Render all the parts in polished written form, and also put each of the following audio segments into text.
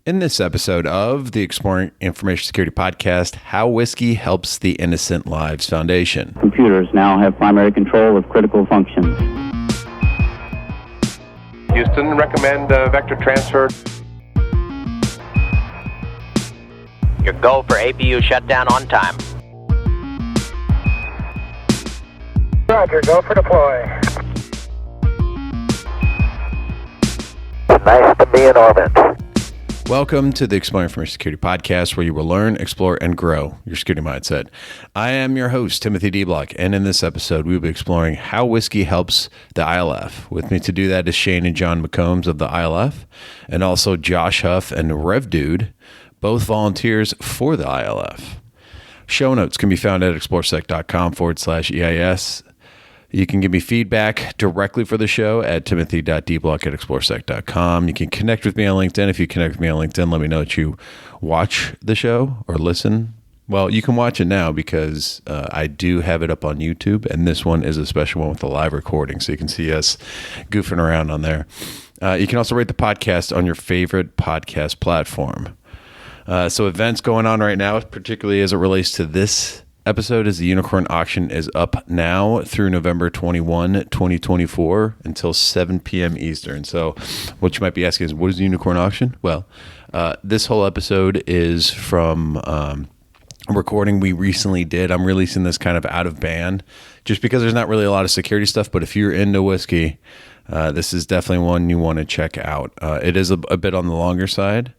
In this episode of the Exploring Information Security Podcast, How Whiskey Helps the Innocent Lives Foundation. Computers now have primary control of critical functions. Houston, recommend vector transfer. Your go for APU shutdown on time. Roger, go for deploy. Nice to be in orbit. Welcome to the Exploring Information Security Podcast, where you will learn, explore, and grow your security mindset. I am your host, Timothy D. Block, and in this episode, we will be exploring how whiskey helps the ILF. With me to do that is Shane and John McCombs of the ILF, and also Josh Huff and Rev3Dood, both volunteers for the ILF. Show notes can be found at exploresec.com/EIS. You can give me feedback directly for the show at timothy.dblock@exploresec.com. You can connect with me on LinkedIn. If you connect with me on LinkedIn, let me know that you watch the show or listen. Well, you can watch it now because I do have it up on YouTube, and this one is a special one with a live recording, so you can see us goofing around on there. You can also rate the podcast on your favorite podcast platform. So events going on right now, particularly as it relates to this episode, is the Unicorn Auction is up now through November 21, 2024 until 7 p.m. Eastern. So what you might be asking is, what is the Unicorn Auction? Well, this whole episode is from a recording we recently did. I'm releasing this kind of out of band just because there's not really a lot of security stuff, but if you're into whiskey, this is definitely one you want to check out. It is a bit on the longer side,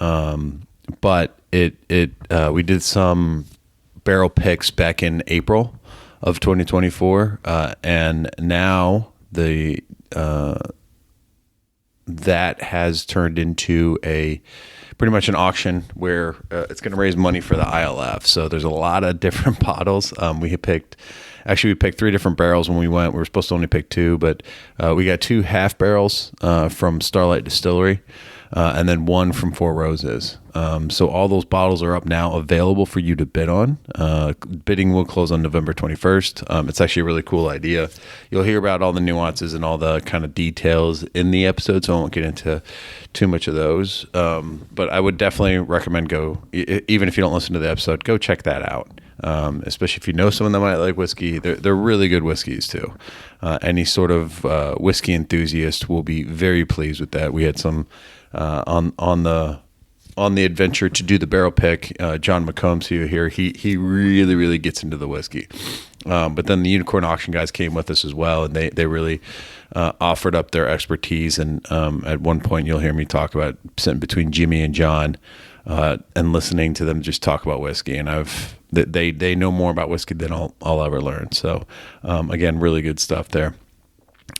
but we did some barrel picks back in April of 2024, and now that has turned into pretty much an auction where it's going to raise money for the ILF. So there's a lot of different bottles. We picked 3 different barrels when we went. We were supposed to only pick 2, but we got 2 half barrels from Starlight Distillery, and then 1 from Four Roses. So all those bottles are up now, available for you to bid on. Bidding will close on November 21st. It's actually a really cool idea. You'll hear about all the nuances and all the kind of details in the episode, so I won't get into too much of those. But I would definitely recommend even if you don't listen to the episode, go check that out. Especially if you know someone that might like whiskey. They're really good whiskeys too. Any sort of whiskey enthusiast will be very pleased with that. We had some on the adventure to do the barrel pick. John McCombs, who you hear, he really gets into the whiskey. But then the Unicorn Auction guys came with us as well, and they really offered up their expertise. And at one point, you'll hear me talk about sitting between Jimmy and John and listening to them just talk about whiskey. And they know more about whiskey than I'll ever learn. So again, really good stuff there.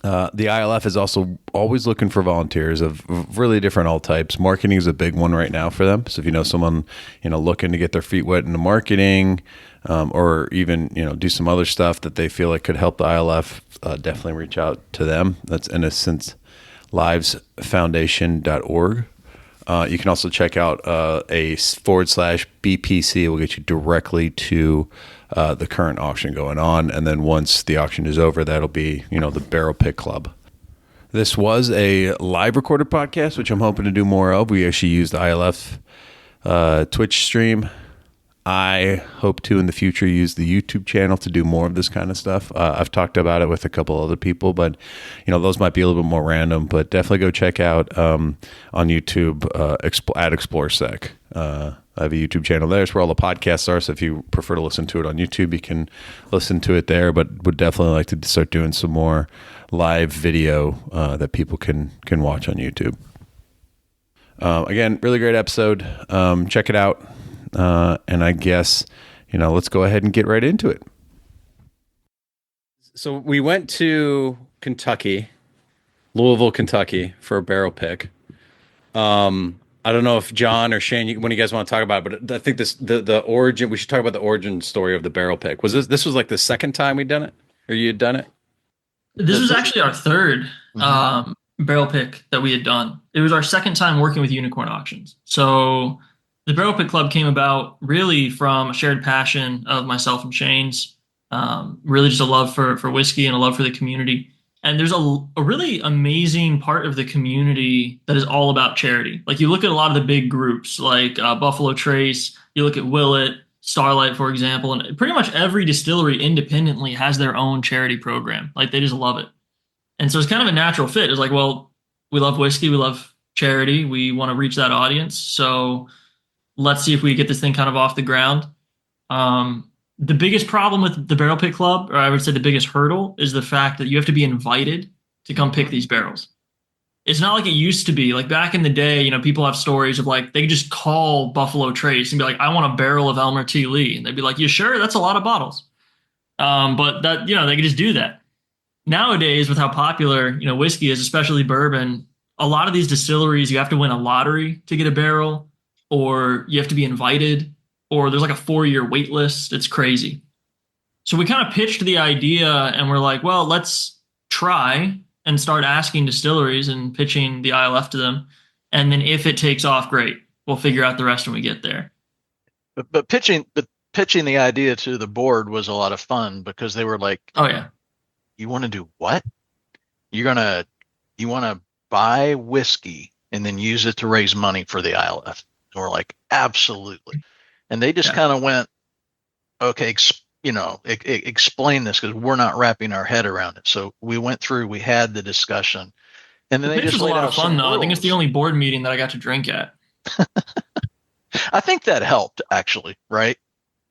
The ILF is also always looking for volunteers of really different all types. Marketing is a big one right now for them. So if you know someone, looking to get their feet wet into marketing, or even, do some other stuff that they feel like could help the ILF, definitely reach out to them. That's innocentlivesfoundation.org. You can also check out /BPC. It will get you directly to the current auction going on. And then once the auction is over, that'll be, the Barrel Pick Club. This was a live recorded podcast, which I'm hoping to do more of. We actually used the ILF Twitch stream. I hope to, in the future, use the YouTube channel to do more of this kind of stuff. I've talked about it with a couple other people, but, those might be a little bit more random. But definitely go check out on YouTube at ExploreSec. I have a YouTube channel there. It's where all the podcasts are. So if you prefer to listen to it on YouTube, you can listen to it there. But would definitely like to start doing some more live video that people can watch on YouTube. Again, really great episode. Check it out. And I guess, let's go ahead and get right into it. So we went to Louisville, Kentucky for a barrel pick. I don't know if John or Shane, when you guys want to talk about it, but I think the origin, we should talk about the origin story of the barrel pick. This was like the second time we'd done it, or you had done it? This was actually our third barrel pick that we had done. It was our second time working with Unicorn Auctions. So the Barrel Pick Club came about really from a shared passion of myself and Shane's, really just a love for whiskey and a love for the community. And there's a really amazing part of the community that is all about charity. Like you look at a lot of the big groups like Buffalo Trace, you look at Willet, Starlight, for example, and pretty much every distillery independently has their own charity program. Like they just love it. And so it's kind of a natural fit. It's like, well, we love whiskey, we love charity, we want to reach that audience. So let's see if we get this thing kind of off the ground. The biggest problem with the Barrel Pick Club, or I would say the biggest hurdle, is the fact that you have to be invited to come pick these barrels. It's not like it used to be. Like back in the day, you know, people have stories of like they could just call Buffalo Trace and be like, "I want a barrel of Elmer T. Lee," and they'd be like, "You sure? That's a lot of bottles." But that, you know, they could just do that. Nowadays, with how popular, you know, whiskey is, especially bourbon, a lot of these distilleries, you have to win a lottery to get a barrel, or you have to be invited, or there's like a 4-year wait list. It's crazy. So we kind of pitched the idea and we're like, well, let's try and start asking distilleries and pitching the ILF to them. And then if it takes off, great. We'll figure out the rest when we get there. But pitching the idea to the board was a lot of fun because they were like, oh yeah, you want to do what? You want to buy whiskey and then use it to raise money for the ILF? And we're like, absolutely. And they just kind of went, okay, explain this because we're not wrapping our head around it. So we went through, we had the discussion, and then they just was a lot of fun though. I think it's the only board meeting that I got to drink at. I think that helped actually, right?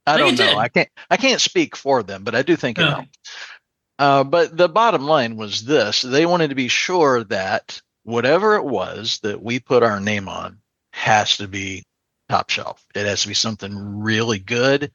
I don't know. I can't speak for them, but I do think it helped. But the bottom line was this: they wanted to be sure that whatever it was that we put our name on has to be top shelf. It has to be something really good.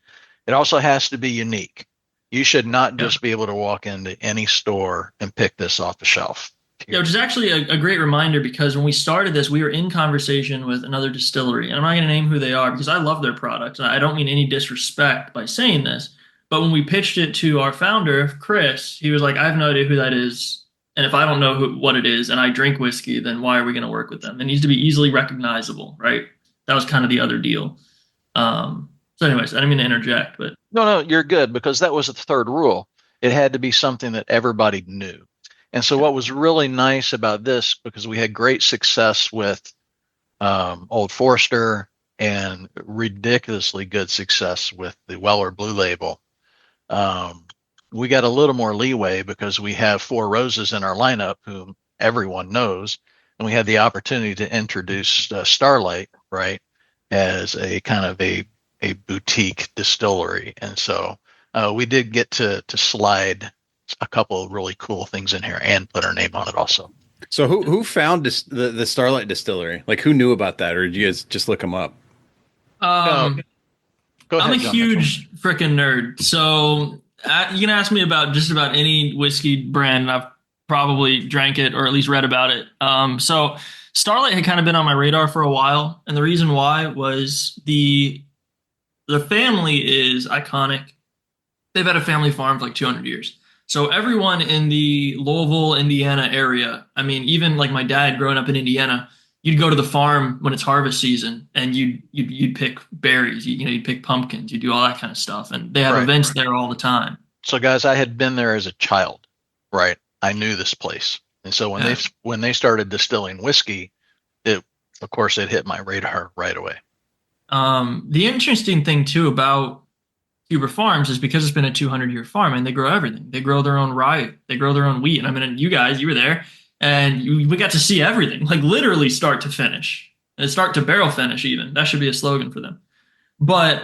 It also has to be unique. You should not just be able to walk into any store and pick this off the shelf. Yeah, which is actually a great reminder because when we started this, we were in conversation with another distillery. And I'm not going to name who they are because I love their products. I don't mean any disrespect by saying this. But when we pitched it to our founder, Chris, he was like, I have no idea who that is. And if I don't know what it is and I drink whiskey, then why are we going to work with them? It needs to be easily recognizable, right? That was kind of the other deal. So anyways, I didn't mean to interject, but no, you're good because that was the third rule. It had to be something that everybody knew. And so what was really nice about this, because we had great success with Old Forester and ridiculously good success with the Weller Blue Label, we got a little more leeway because we have Four Roses in our lineup, whom everyone knows, and we had the opportunity to introduce Starlight, right, as a kind of a boutique distillery. And so we did get to slide a couple of really cool things in here and put our name on it also. So who found the Starlight Distillery? Like who knew about that, or did you guys just look them up? Go ahead, I'm a John huge freaking nerd. So you can ask me about just about any whiskey brand, and I've probably drank it or at least read about it. So Starlight had kind of been on my radar for a while, and the reason why was the family is iconic. They've had a family farm for like 200 years. So everyone in the Louisville, Indiana area, I mean, even like my dad growing up in Indiana, you'd go to the farm when it's harvest season and you'd pick berries, you'd pick pumpkins, you do all that kind of stuff. And they have events there all the time. So guys, I had been there as a child, right? I knew this place. And so when they started distilling whiskey, of course it hit my radar right away. The interesting thing too about Huber Farms is because it's been a 200-year farm and they grow everything. They grow their own rye, they grow their own wheat. And I mean, you guys, you were there, and we got to see everything, like literally start to finish, and start to barrel finish. Even that should be a slogan for them. But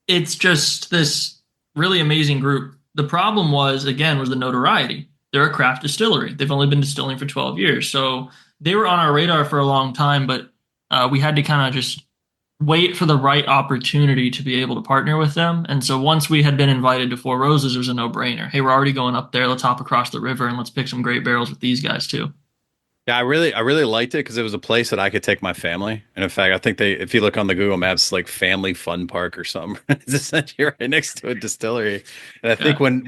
it's just this really amazing group. The problem was the notoriety. They're a craft distillery. They've only been distilling for 12 years, so they were on our radar for a long time. But we had to kind of just wait for the right opportunity to be able to partner with them. And so once we had been invited to Four Roses, it was a no-brainer. Hey, we're already going up there. Let's hop across the river and let's pick some great barrels with these guys too. Yeah, I really liked it because it was a place that I could take my family. And in fact, I think if you look on the Google Maps, like Family Fun Park or something, it's essentially right next to a distillery. And I think when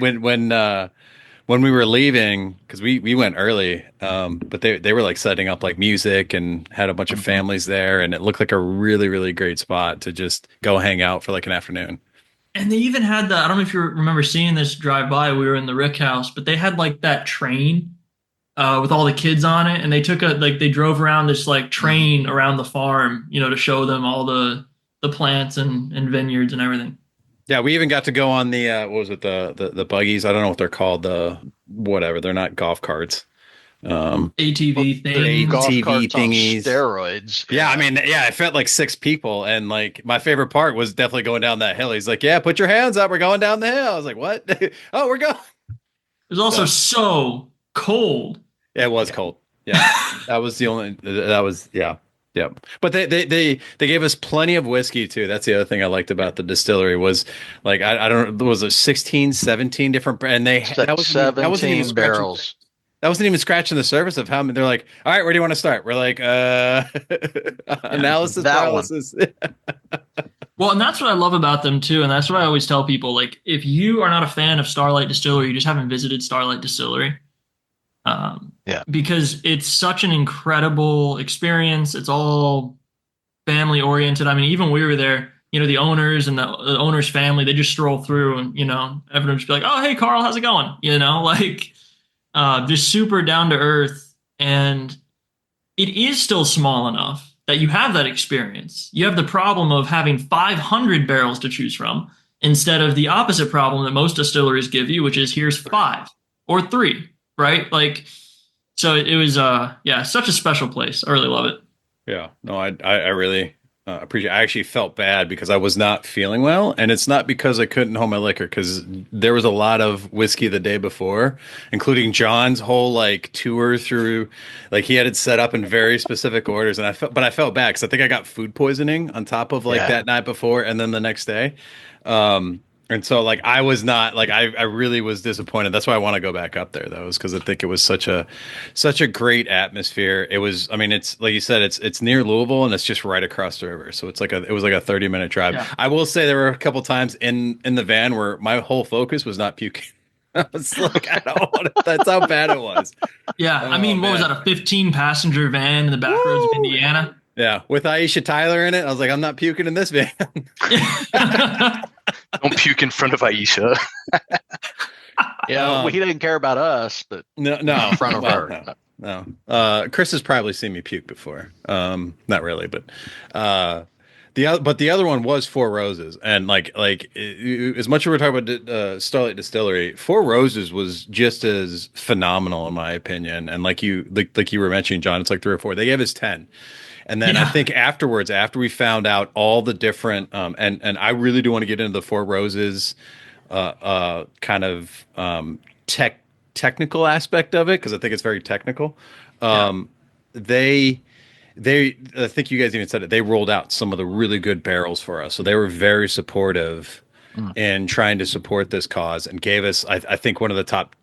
we were leaving, because we went early, but they were like setting up like music and had a bunch of families there, and it looked like a really, really great spot to just go hang out for like an afternoon. And they even had the, I don't know if you remember seeing this drive by. We were in the Rick House, but they had like that train with all the kids on it, and they took they drove around this like train around the farm, to show them all the plants and vineyards and everything. Yeah, we even got to go on the what was it, the buggies? I don't know what they're called, the whatever. They're not golf carts. ATV thing. Golf TV carts on thingies. steroids. Yeah, I mean, yeah, it felt like 6 people, and like my favorite part was definitely going down that hill. He's like, "Yeah, put your hands up. We're going down the hill." I was like, "What? Oh, we're going." It was also so cold. Yeah, it was cold. Yeah, that was the only. That was yeah. Yeah, but they gave us plenty of whiskey too. That's the other thing I liked about the distillery was like I don't know, there was a 16, 17 different and they that was 17 barrels. That wasn't even scratching the surface of how many. They're like, all right, where do you want to start? We're like, analysis paralysis. Well, and that's what I love about them too, and that's what I always tell people. Like, if you are not a fan of Starlight Distillery, you just haven't visited Starlight Distillery. Because it's such an incredible experience. It's all family oriented. I mean, even we were there, the owners and the owner's family, they just stroll through and, everyone just be like, oh, hey, Carl, how's it going? Just super down to earth. And it is still small enough that you have that experience. You have the problem of having 500 barrels to choose from instead of the opposite problem that most distilleries give you, which is here's 5 or 3, right? So it was, such a special place. I really love it. Yeah, no, I really appreciate. I actually felt bad because I was not feeling well, and it's not because I couldn't hold my liquor, because there was a lot of whiskey the day before, including John's whole tour through, he had it set up in very specific orders, and I felt bad because I think I got food poisoning on top of that night before, and then the next day. And so I was not I really was disappointed. That's why I want to go back up there though, is because I think it was such a great atmosphere. It was, I mean, it's like you said, it's near Louisville and it's just right across the river. So it was like a 30-minute drive. Yeah. I will say there were a couple times in the van where my whole focus was not puking. I was like, I don't want it. That's how bad it was. Yeah. I mean, what was that? A 15-passenger van in the back roads of Indiana? Yeah. With Aisha Tyler in it. I was like, I'm not puking in this van. Don't puke in front of Aisha. Yeah, he didn't care about us, but no, in front of her. No. Chris has probably seen me puke before. Not really, but the other one was Four Roses, and as much as we're talking about Starlight Distillery, Four Roses was just as phenomenal in my opinion. And like you were mentioning, John, it's like 3 or 4. They gave us 10. And then I think afterwards, after we found out all the different, and I really do want to get into the Four Roses kind of technical aspect of it, because I think it's very technical. They, I think you guys even said it, they rolled out some of the really good barrels for us. So they were very supportive in trying to support this cause, and gave us, I think, one of the top,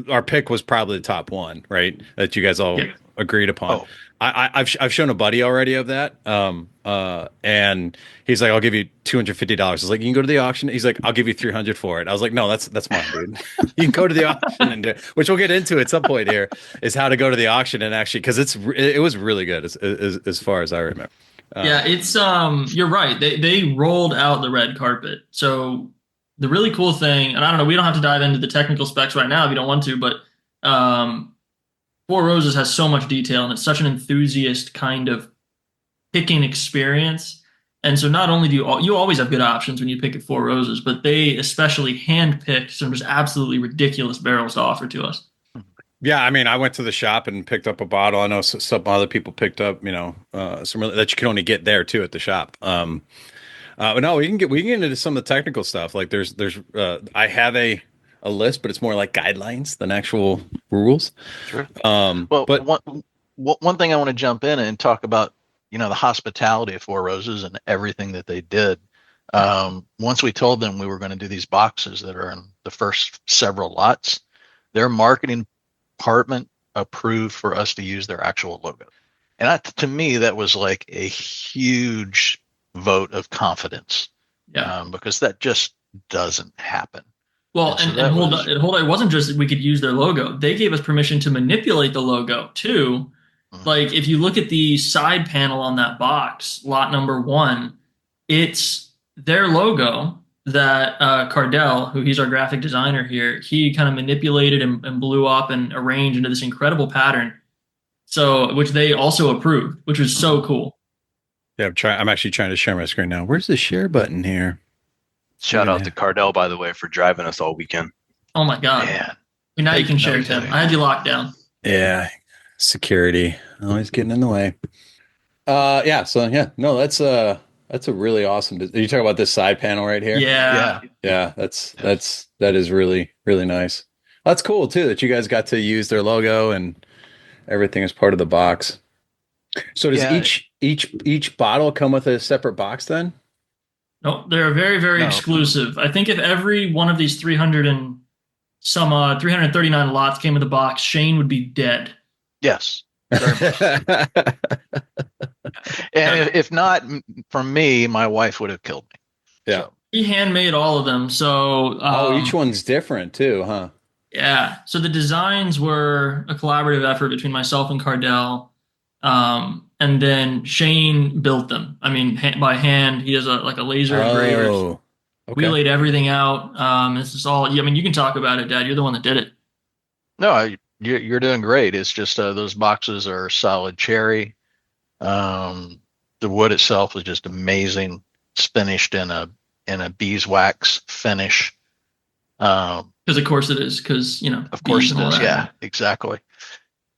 our pick was probably the top one, right? That you guys all agreed upon. Oh. I've shown a buddy already of that, and he's like, "I'll give you $250." I was like, "You can go to the auction." He's like, "I'll give you $300 for it." I was like, "No, that's mine, dude. You can go to the auction and do it," which we'll get into at some point here, is how to go to the auction and actually, because it was really good as far as I remember. It's you're right. They rolled out the red carpet. So the really cool thing, and I don't know, we don't have to dive into the technical specs right now if you don't want to, but Four Roses has so much detail, and it's such an enthusiast kind of picking experience. And so not only do you always have good options when you pick at Four Roses, but they especially handpicked some just absolutely ridiculous barrels to offer to us. Yeah, I mean, I went to the shop and picked up a bottle. I know some other people picked up, some that you can only get there too at the shop. But no, we can get into some of the technical stuff. Like there's I have a list, but it's more like guidelines than actual rules. Sure. But one thing I want to jump in and talk about, the hospitality of Four Roses and everything that they did. Once we told them we were going to do these boxes that are in the first several lots, their marketing department approved for us to use their actual logo. And to me, that was like a huge vote of confidence, because that just doesn't happen. Well, and hold on, it wasn't just that we could use their logo. They gave us permission to manipulate the logo too. Mm-hmm. Like if you look at the side panel on that box, lot number 1, it's their logo, that Cardell, who he's our graphic designer here, he kind of manipulated and blew up and arranged into this incredible pattern. So, which they also approved, which was so cool. Yeah, I'm actually trying to share my screen now. Where's the share button here? Shout out to Cardell, by the way, for driving us all weekend. Oh my God. Man. Now you can share, note, Tim. Tim. I had you locked down. Yeah, security always getting in the way. Yeah. So yeah, no, that's a really awesome. Are you talking about this side panel right here? Yeah. Yeah. That is really, really nice. That's cool too that you guys got to use their logo and everything as part of the box. So does each bottle come with a separate box then? No, they're very, very exclusive. I think if every one of these 339 lots came with a box, Shane would be dead. Yes. And if not from me, my wife would have killed me. Yeah. So. He handmade all of them. So each one's different too, huh? Yeah. So the designs were a collaborative effort between myself and Cardell. And then Shane built them. I mean, by hand. He has a laser engraver. Okay. We laid everything out. This is all. I mean, you can talk about it, Dad. You're the one that did it. No, you're doing great. It's just those boxes are solid cherry. The wood itself is just amazing. It's finished in a beeswax finish. Because of course it is. Because of course it is. Yeah, exactly.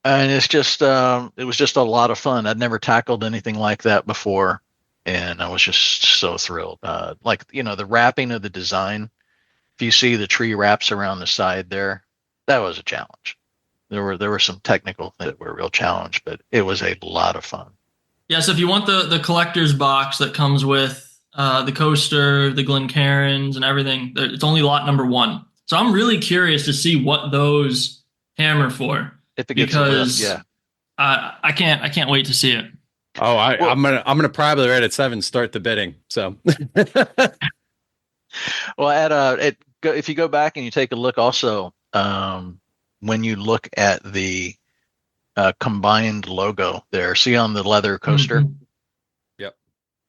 And it's just it was just a lot of fun. I'd never tackled anything like that before, and I was just so thrilled. The wrapping of the design. If you see the tree wraps around the side there, that was a challenge. There were some technical things that were a real challenge, but it was a lot of fun. Yeah, so if you want the collector's box that comes with the coaster, the Glencairns, and everything, it's only lot number 1. So I'm really curious to see what those hammer for. If it gets a lift, yeah. I can't wait to see it. Oh, I'm gonna probably right at 7 start the bidding. So, well, if you go back and you take a look, also when you look at the combined logo there, see on the leather coaster. Mm-hmm. Yep.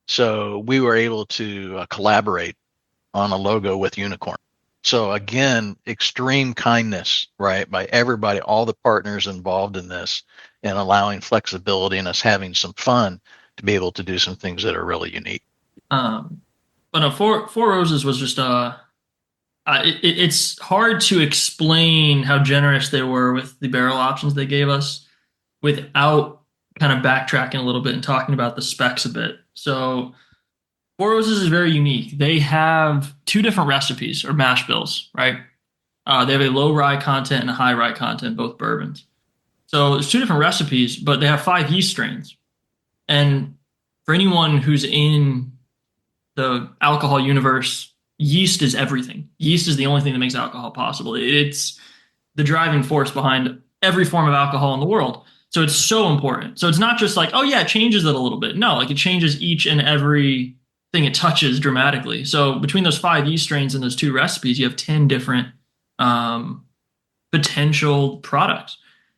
So we were able to collaborate on a logo with Unicorn. So again, extreme kindness, right, by everybody, all the partners involved in this, and allowing flexibility and us having some fun to be able to do some things that are really unique. But no, Four Roses was just it's hard to explain how generous they were with the barrel options they gave us without kind of backtracking a little bit and talking about the specs a bit. So Four Roses is very unique. They have 2 different recipes or mash bills, right? They have a low rye content and a high rye content, both bourbons. So there's 2 different recipes, but they have 5 yeast strains. And for anyone who's in the alcohol universe, yeast is everything. Yeast is the only thing that makes alcohol possible. It's the driving force behind every form of alcohol in the world. So it's so important. So it's not just like, oh yeah, it changes it a little bit. No, like it changes each and every thing it touches dramatically. So between those 5 yeast strains and those 2 recipes, you have 10 different potential products.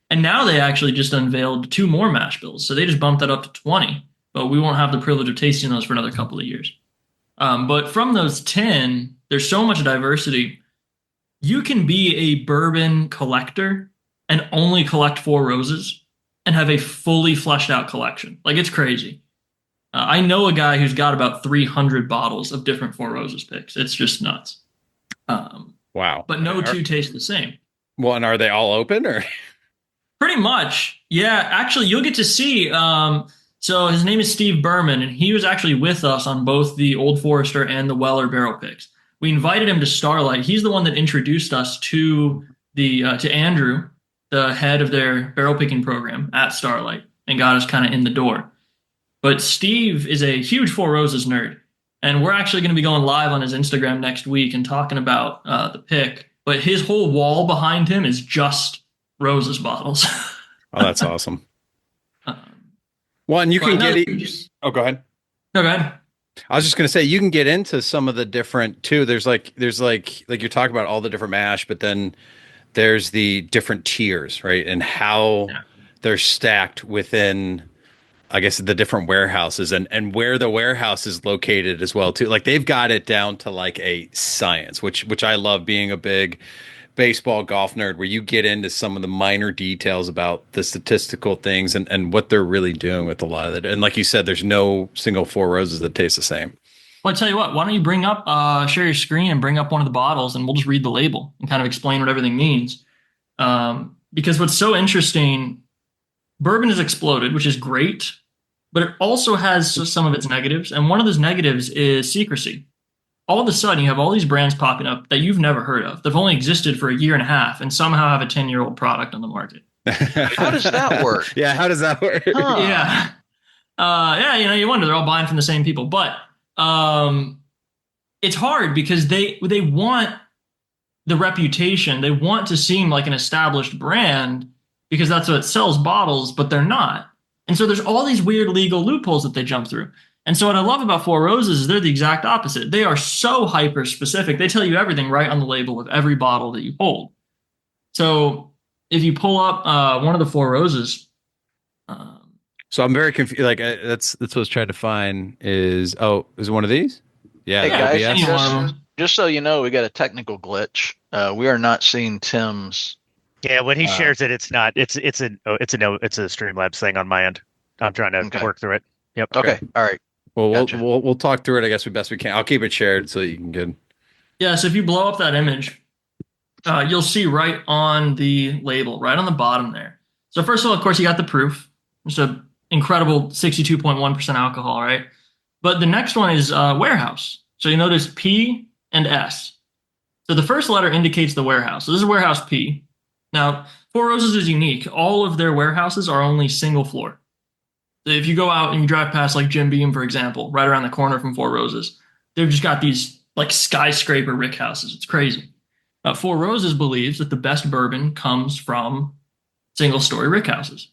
And now they actually just unveiled 2 more mash bills. So they just bumped that up to 20, but we won't have the privilege of tasting those for another couple of years. But from those 10, there's so much diversity. You can be a bourbon collector and only collect Four Roses and have a fully fleshed out collection. Like, it's crazy. I know a guy who's got about 300 bottles of different Four Roses picks. It's just nuts. Wow. But no 2 taste the same. Well, and are they all open or? Pretty much. Yeah, actually, you'll get to see. So his name is Steve Berman, and he was actually with us on both the Old Forester and the Weller barrel picks. We invited him to Starlight. He's the one that introduced us to to Andrew, the head of their barrel picking program at Starlight, and got us kind of in the door. But Steve is a huge Four Roses nerd, and we're actually going to be going live on his Instagram next week and talking about the pick. But his whole wall behind him is just Roses bottles. Oh, that's awesome. Well, and you can get it. Oh, go ahead. No, go ahead. I was just going to say, you can get into some of the different too. There's like you're talking about all the different mash, but then there's the different tiers, right? And how they're stacked within I guess the different warehouses and where the warehouse is located as well too. Like they've got it down to like a science, which I love, being a big baseball golf nerd, where you get into some of the minor details about the statistical things and what they're really doing with a lot of it. And like you said, there's no single Four Roses that taste the same. Well, I tell you what, why don't you share your screen and bring up one of the bottles, and we'll just read the label and kind of explain what everything means. Because what's so interesting, bourbon has exploded, which is great, but it also has some of its negatives. And one of those negatives is secrecy. All of a sudden, you have all these brands popping up that you've never heard of. They've only existed for a year and a half and somehow have a 10-year-old product on the market. How does that work? Yeah, how does that work? Huh. Yeah. Yeah, you wonder, they're all buying from the same people. But it's hard because they want the reputation. They want to seem like an established brand because that's what sells bottles, but they're not. And so there's all these weird legal loopholes that they jump through. And so what I love about Four Roses is they're the exact opposite. They are so hyper specific. They tell you everything right on the label of every bottle that you hold. So if you pull up one of the Four Roses. So I'm very confused. Like that's what I was trying to find is it one of these? Yeah. Hey guys, OBS. just so you know, we got a technical glitch. We are not seeing Tim's. Yeah, when he shares it, it's not. It's a Streamlabs thing on my end. I'm trying to work through it. Yep. Okay. All right. Well, Gotcha. we'll talk through it, I guess, as best we can. I'll keep it shared so you can get. Yeah, so if you blow up that image, you'll see right on the label, right on the bottom there. So first of all, of course, you got the proof. It's an incredible 62.1% alcohol, right? But the next one is warehouse. So you notice P and S. So the first letter indicates the warehouse. So this is warehouse P. Now, Four Roses is unique. All of their warehouses are only single floor. If you go out and you drive past like Jim Beam, for example, right around the corner from Four Roses, they've just got these like skyscraper rick houses. It's crazy. Four Roses believes that the best bourbon comes from single-story rick houses.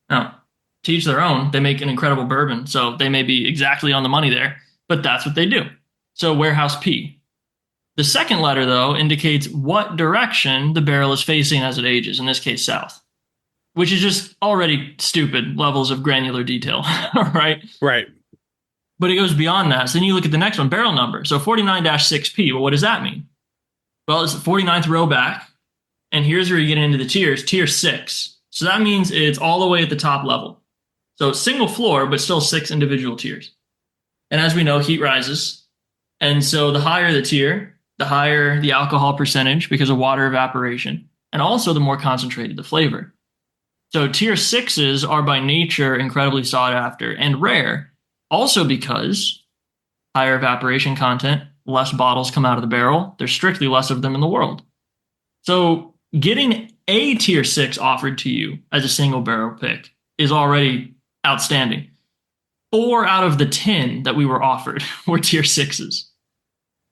Now, to each their own, they make an incredible bourbon, so they may be exactly on the money there, but that's what they do. So warehouse P. The second letter, though, indicates what direction the barrel is facing as it ages, in this case, south. Which is just already stupid levels of granular detail, right? Right. But it goes beyond that. So then you look at the next one, barrel number. So 49-6P. Well, what does that mean? Well, it's the 49th row back. And here's where you get into the tiers, tier 6. So that means it's all the way at the top level. So it's single floor, but still 6 individual tiers. And as we know, heat rises. And so the higher the tier, the higher the alcohol percentage because of water evaporation. And also the more concentrated the flavor. So tier 6s are by nature incredibly sought after and rare, also because higher evaporation content, less bottles come out of the barrel. There's strictly less of them in the world. So getting a tier 6 offered to you as a single barrel pick is already outstanding. 4 out of the 10 that we were offered were tier 6s.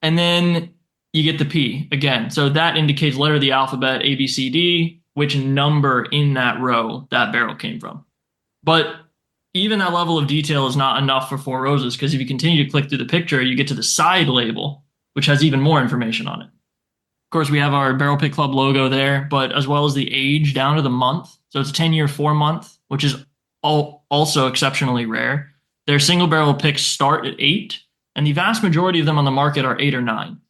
And then you get the P again. So that indicates letter of the alphabet, A, B, C, D, which number in that row that barrel came from. But even that level of detail is not enough for Four Roses, because if you continue to click through the picture, you get to the side label, which has even more information on it. Of course, we have our Barrel Pick Club logo there, but as well as the age down to the month. So it's 10-year, 4-month, which is also exceptionally rare. Their single barrel picks start at 8, and the vast majority of them on the market are 8 or 9.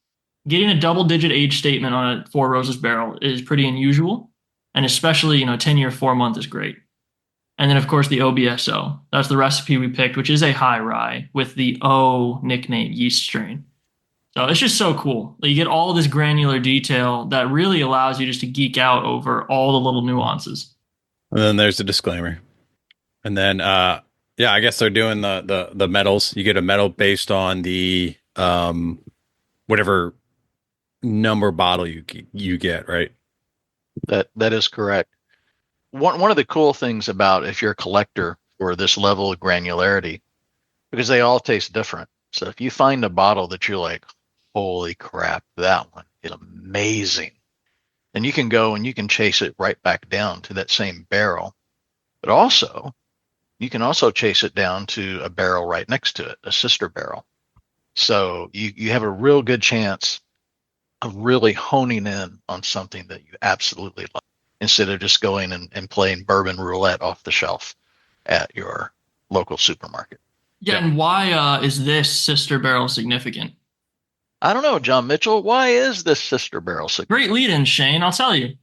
Getting a double-digit age statement on a Four Roses barrel is pretty unusual. And especially, 10-year, 4-month is great. And then, of course, the OBSO. That's the recipe we picked, which is a high rye with the O nickname yeast strain. So it's just so cool. You get all of this granular detail that really allows you just to geek out over all the little nuances. And then there's the disclaimer. And then, I guess they're doing the medals. You get a medal based on the whatever number bottle you get, right? That is correct. One of the cool things about if you're a collector for this level of granularity, because they all taste different. So if you find a bottle that you're like, holy crap, that one is amazing, then you can go and you can chase it right back down to that same barrel. But also, you can also chase it down to a barrel right next to it, a sister barrel. So you have a real good chance of really honing in on something that you absolutely love, instead of just going and playing bourbon roulette off the shelf at your local supermarket. Yeah, and why is this sister barrel significant? I don't know, John Mitchell. Why is this sister barrel significant? Great lead-in, Shane. I'll tell you.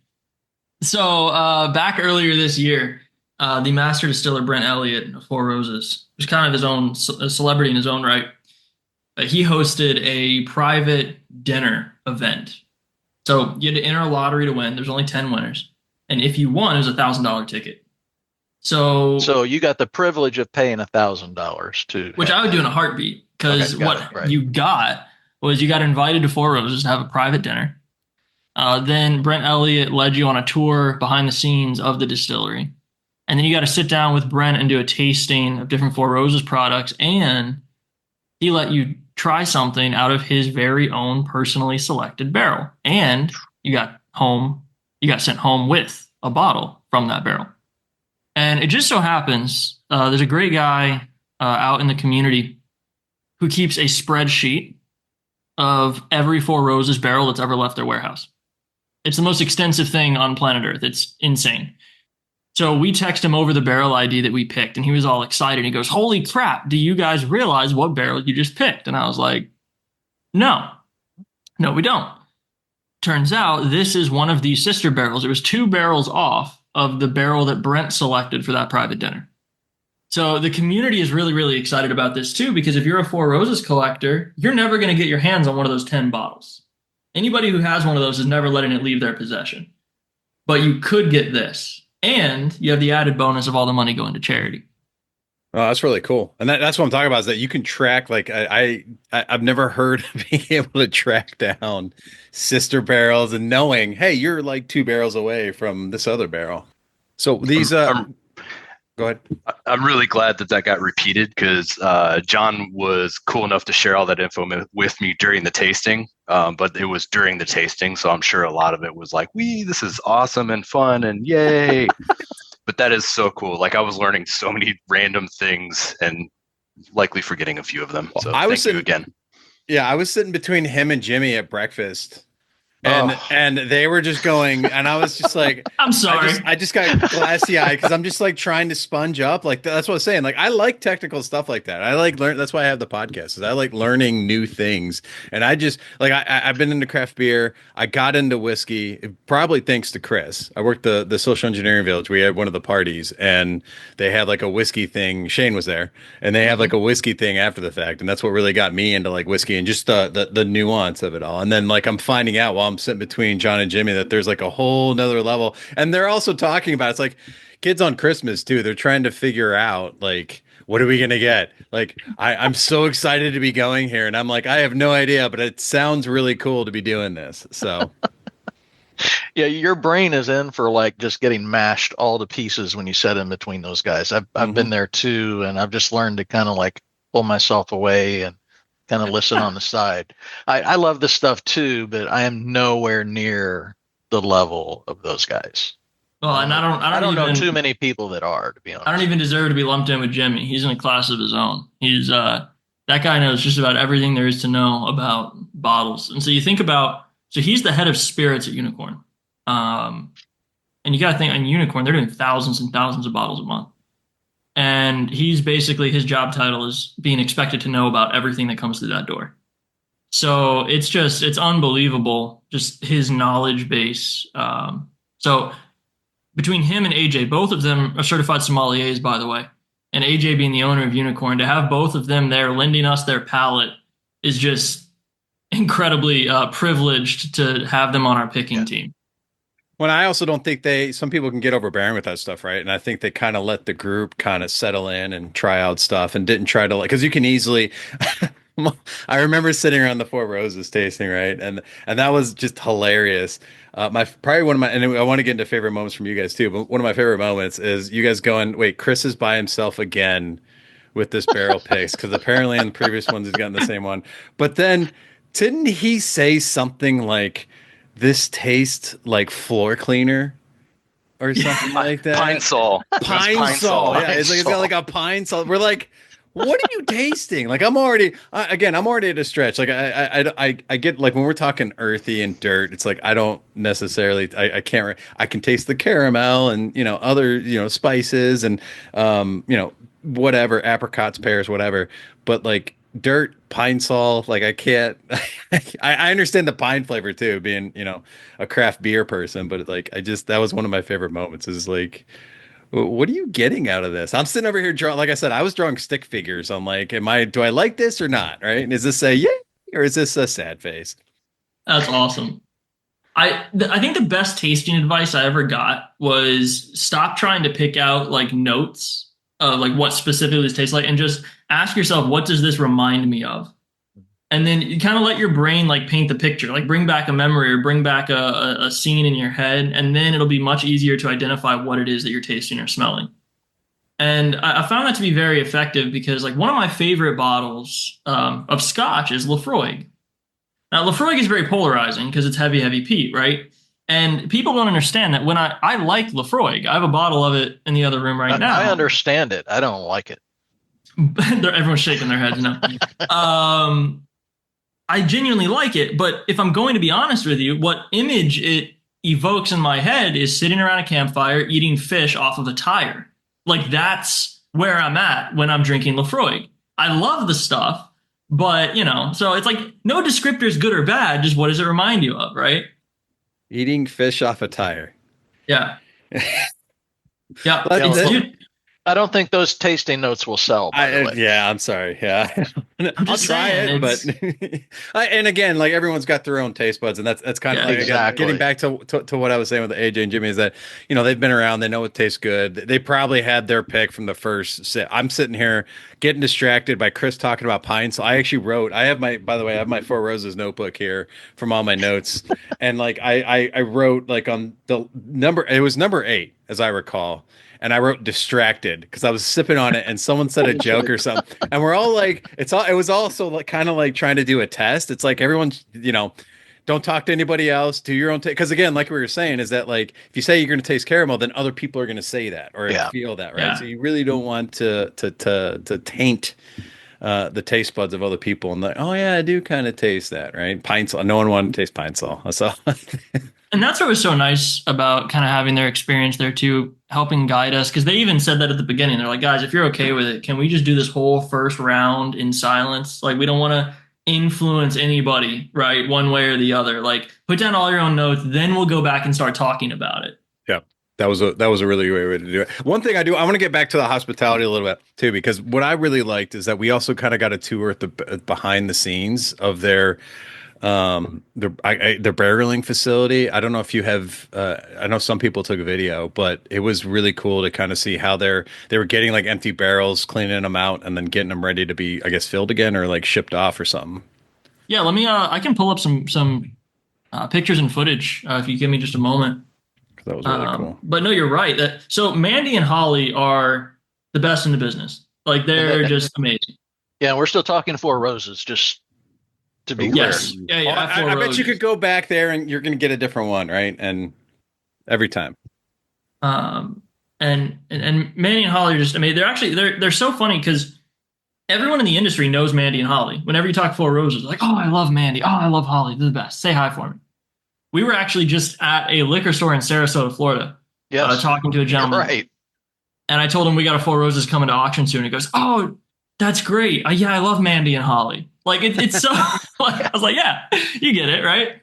So back earlier this year, the master distiller Brent Elliott of Four Roses, who's kind of his own a celebrity in his own right, he hosted a private dinner event. So you had to enter a lottery to win. There's only 10 winners, and if you won, it was $1,000 ticket. So you got the privilege of paying $1,000 to, which I would do in a heartbeat, because you got was you got invited to Four Roses to have a private dinner. Then Brent Elliott led you on a tour behind the scenes of the distillery. And then you got to sit down with Brent and do a tasting of different Four Roses products. And he let you try something out of his very own personally selected barrel. And you got sent home with a bottle from that barrel. And it just so happens, there's a great guy out in the community who keeps a spreadsheet of every Four Roses barrel that's ever left their warehouse. It's the most extensive thing on planet Earth. It's insane. So we text him over the barrel ID that we picked, and he was all excited. He goes, "Holy crap, do you guys realize what barrel you just picked?" And I was like, No, we don't. Turns out this is one of these sister barrels. It was 2 barrels off of the barrel that Brent selected for that private dinner. So the community is really, really excited about this too, because if you're a Four Roses collector, you're never going to get your hands on one of those 10 bottles. Anybody who has one of those is never letting it leave their possession. But you could get this, and you have the added bonus of all the money going to charity. Oh, that's really cool. And that's what I'm talking about, is that you can track, like I've never heard of being able to track down sister barrels and knowing, hey, you're like 2 barrels away from this other barrel. So these go ahead. I'm really glad that got repeated, because John was cool enough to share all that info with me during the tasting. But it was during the tasting, so I'm sure a lot of it was like, this is awesome and fun and yay. But that is so cool. Like, I was learning so many random things and likely forgetting a few of them. So thank you again. Yeah, I was sitting between him and Jimmy at breakfast. And they were just going, and I was just like, I'm sorry. I just got glassy eyed, because I'm just like trying to sponge up. Like, that's what I was saying. Like, I like technical stuff like that. I like that's why I have the podcast, is I like learning new things. And I just like, I've been into craft beer. I got into whiskey, probably thanks to Chris. I worked the social engineering village. We had one of the parties, and they had like a whiskey thing. Shane was there, and they had like a whiskey thing after the fact. And that's what really got me into like whiskey and just the nuance of it all. And then like, I'm finding out while I'm sitting between John and Jimmy that there's like a whole nother level, and they're also talking about, it's like kids on Christmas too. They're trying to figure out, like, what are we gonna get? Like, I'm so excited to be going here, and I'm like, I have no idea, but it sounds really cool to be doing this. So yeah, your brain is in for like just getting mashed all to pieces when you sit in between those guys. I've been there too, and I've just learned to kind of like pull myself away and kind of listen on the side. I love this stuff too, but I am nowhere near the level of those guys. Well, and I don't know too many people that are, to be honest. I don't even deserve to be lumped in with Jimmy. He's in a class of his own. He's that guy knows just about everything there is to know about bottles. And so you think about, so he's the head of spirits at Unicorn. And you got to think, on Unicorn, they're doing thousands and thousands of bottles a month. And he's basically, his job title is being expected to know about everything that comes through that door. So it's unbelievable, just his knowledge base. So between him and AJ, both of them are certified sommeliers, by the way. And AJ being the owner of Unicorn, to have both of them there lending us their palate is just incredibly privileged to have them on our picking team. Well, I also don't think some people can get overbearing with that stuff, right? And I think they kind of let the group kind of settle in and try out stuff, and didn't try to, like, because you can easily, I remember sitting around the Four Roses tasting, right? And that was just hilarious. Probably one of my, and I want to get into favorite moments from you guys too, but one of my favorite moments is you guys going, wait, Chris is by himself again with this barrel picks, because apparently in the previous ones he's gotten the same one. But then didn't he say something like, this tastes like floor cleaner or something like that? Pine Sol. Pine Sol. Yeah, it's got like a Pine Sol. We're like, what are you tasting? Like, I'm already at a stretch. Like, I get, like, when we're talking earthy and dirt, it's like, I don't necessarily, I can't, I can taste the caramel and, other, spices and, whatever, apricots, pears, whatever. But like dirt, pine sol, like I can't. I understand the pine flavor too, being a craft beer person. But like that was one of my favorite moments. Is like, what are you getting out of this? I'm sitting over here drawing. Like I said, I was drawing stick figures. I'm like, do I like this or not? Right? And is this a yay or is this a sad face? That's awesome. I think the best tasting advice I ever got was stop trying to pick out like notes of like what specifically this tastes like, and just ask yourself, what does this remind me of? And then you kind of let your brain like paint the picture, like bring back a memory or bring back a scene in your head, and then it'll be much easier to identify what it is that you're tasting or smelling. And I found that to be very effective because like one of my favorite bottles of scotch is Lafroig. Now, Lafroig is very polarizing because it's heavy, heavy peat, right? And people don't understand that when I like Lafroig. I have a bottle of it in the other room right now. I understand it. I don't like it. Everyone's shaking their heads now. I genuinely like it, but if I'm going to be honest with you, what image it evokes in my head is sitting around a campfire eating fish off of a tire. Like that's where I'm at when I'm drinking Lafroig. I love the stuff. But, so it's like no descriptor is good or bad. Just what does it remind you of, right? Eating fish off a tire. Yeah. Yeah. Dude, I don't think those tasting notes will sell. By the way. Yeah, I'm sorry. Yeah, I'll try it, but and again, like everyone's got their own taste buds, and that's kind of like exactly. Getting back to what I was saying with AJ and Jimmy is that they've been around, they know what tastes good. They probably had their pick from the first sip. I'm sitting here getting distracted by Chris talking about pine. So I actually wrote. I have my Four Roses notebook here from all my notes, and like I wrote like on the number. It was number 8, as I recall. And I wrote distracted because I was sipping on it and someone said a joke or something. And we're all like, it was also like kind of like trying to do a test. It's like everyone's, don't talk to anybody else, do your own taste. Because again, like we were saying, is that like if you say you're going to taste caramel, then other people are going to say that or feel that, right? Yeah. So you really don't want to taint the taste buds of other people and like, oh yeah, I do kind of taste that, right? Pine sol. No one wanted to taste pine sol. So. And that's what was so nice about kind of having their experience there too, helping guide us. Because they even said that at the beginning. They're like, guys, if you're okay with it, can we just do this whole first round in silence? Like, we don't want to influence anybody, right? One way or the other. Like, put down all your own notes, then we'll go back and start talking about it. Yeah, that was a really great way to do it. One thing I want to get back to the hospitality a little bit too, because what I really liked is that we also kind of got a tour at the behind the scenes of their barreling facility. I don't know if you have, I know some people took a video, but it was really cool to kind of see how they were getting like empty barrels, cleaning them out and then getting them ready to be, I guess, filled again or like shipped off or something. Yeah. Let me, I can pull up some pictures and footage if you give me just a moment. That was really cool. But no, you're right. So Mandy and Holly are the best in the business. Like they're just amazing. Yeah. We're still talking Four Roses, just to be clear. Yes. Yeah. I bet you could go back there and you're going to get a different one, right? And every time. And Mandy and Holly are just, I mean, they're so funny because everyone in the industry knows Mandy and Holly. Whenever you talk Four Roses, like, oh, I love Mandy. Oh, I love Holly. They're the best. Say hi for me. We were actually just at a liquor store in Sarasota, Florida. Yes. Talking to a gentleman. Right. And I told him we got a Four Roses coming to auction soon. He goes, oh, that's great. Yeah, I love Mandy and Holly. Like it's so. Like, I was like, yeah, you get it, right?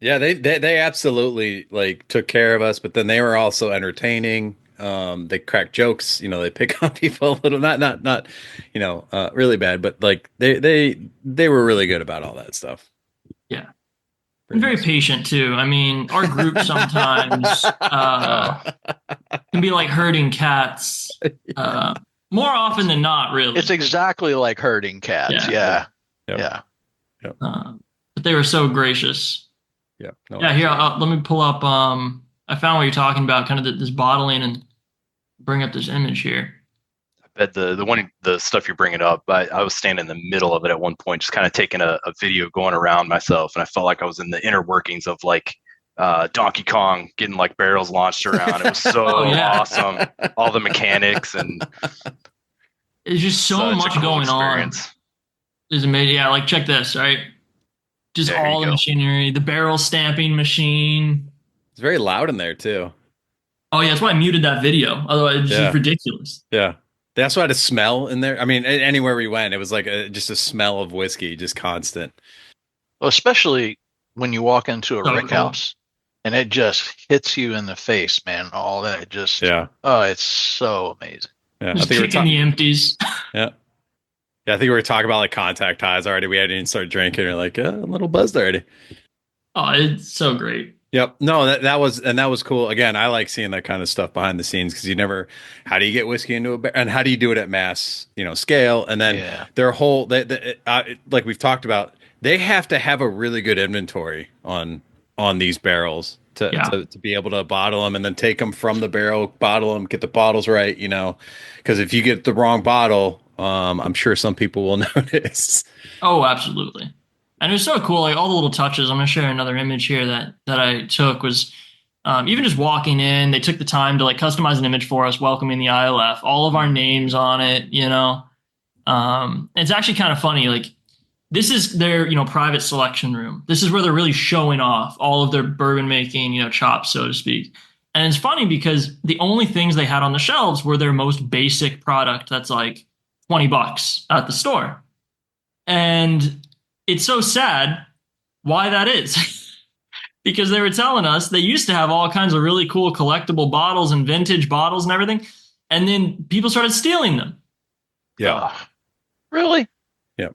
Yeah, they absolutely like took care of us, but then they were also entertaining. They crack jokes, they pick on people a little, not really bad, but like they were really good about all that stuff. Yeah. And very patient too. I mean, our group sometimes can be like herding cats. More often than not, really. It's exactly like herding cats. Yeah. Yep. But they were so gracious. Yeah. No, yeah. Here, let me pull up. I found what you're talking about, kind of this bottling, and bring up this image here. I bet the stuff you're bringing up, I was standing in the middle of it at one point, just kind of taking a video going around myself, and I felt like I was in the inner workings of like Donkey Kong getting like barrels launched around. It was so awesome. All the mechanics and there's just so much going on. It's amazing. Yeah, like check this, right? Just all the machinery, the barrel stamping machine. It's very loud in there too. Oh yeah, that's why I muted that video. Otherwise, it's just ridiculous. Yeah. They also had a smell in there. I mean, anywhere we went, it was like just a smell of whiskey, just constant. Well, especially when you walk into a So rick cool. house and it just hits you in the face, man. All that just, oh, it's so amazing. Yeah, Just kicking the empties. Yeah. Yeah, I think we were talking about like contact highs already. We hadn't even started drinking. We're like, a little buzzed already. Oh, it's so great. Yep. No, that was cool. Again, I like seeing that kind of stuff behind the scenes because how do you get whiskey into a and how do you do it at mass, scale? And then their whole, like we've talked about, they have to have a really good inventory on these barrels to be able to bottle them and then take them from the barrel, bottle them, get the bottles right, because if you get the wrong bottle, I'm sure some people will notice. Oh, absolutely. And it was so cool, like all the little touches. I'm going to share another image here that I took was even just walking in, they took the time to like customize an image for us, welcoming the ILF, all of our names on it, it's actually kind of funny. Like this is their, private selection room. This is where they're really showing off all of their bourbon making, chops, so to speak. And it's funny because the only things they had on the shelves were their most basic product that's like $20 at the store. And it's so sad why that is. Because they were telling us they used to have all kinds of really cool collectible bottles and vintage bottles and everything. And then people started stealing them. Yeah. Really? Yeah.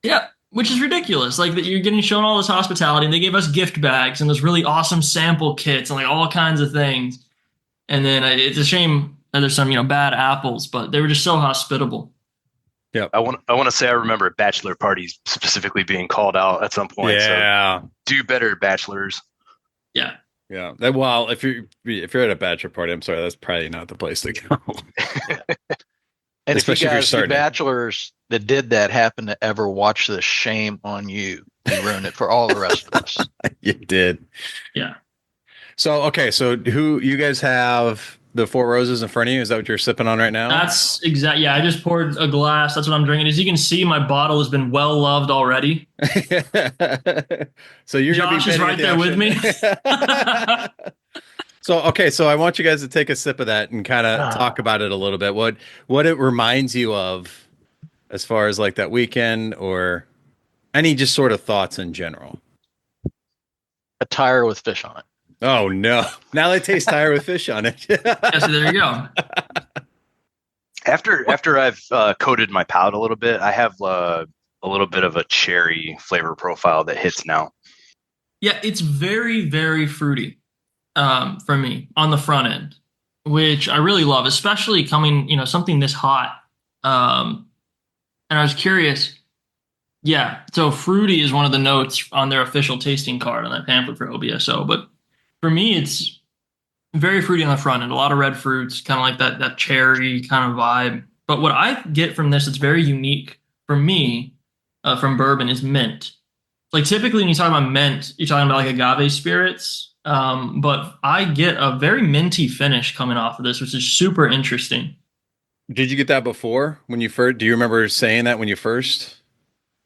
Yeah. Which is ridiculous. Like that you're getting shown all this hospitality and they gave us gift bags and those really awesome sample kits and like all kinds of things. And then it's a shame that there's some, bad apples, but they were just so hospitable. Yeah, I want to say I remember bachelor parties specifically being called out at some point. Yeah, so do better, bachelors. Yeah. Well, if you're at a bachelor party, I'm sorry, that's probably not the place to go. And especially if you bachelors that did that happen to ever watch this, shame on you. You ruined it for all the rest of us. You did. Yeah. So who you guys have the Four Roses in front of you? Is that what you're sipping on right now? That's exactly. Yeah, I just poured a glass. That's what I'm drinking. As you can see, my bottle has been well loved already. So Josh is right there with me. So I want you guys to take a sip of that and kind of talk about it a little bit. What it reminds you of, as far as like that weekend or any just sort of thoughts in general. A tire with fish on it. Oh no! Now they taste tire with fish on it. Yeah, so there you go. After I've coated my palate a little bit, I have a little bit of a cherry flavor profile that hits now. Yeah, it's very, very fruity for me on the front end, which I really love, especially coming, something this hot. And I was curious. Yeah, so fruity is one of the notes on their official tasting card on that pamphlet for OBSO, but for me, it's very fruity on the front end, a lot of red fruits, kind of like that cherry kind of vibe. But what I get from this that's very unique for me from bourbon is mint. Like typically when you talk about mint, you're talking about like agave spirits. But I get a very minty finish coming off of this, which is super interesting. Did you get that before when you first? Do you remember saying that when you first?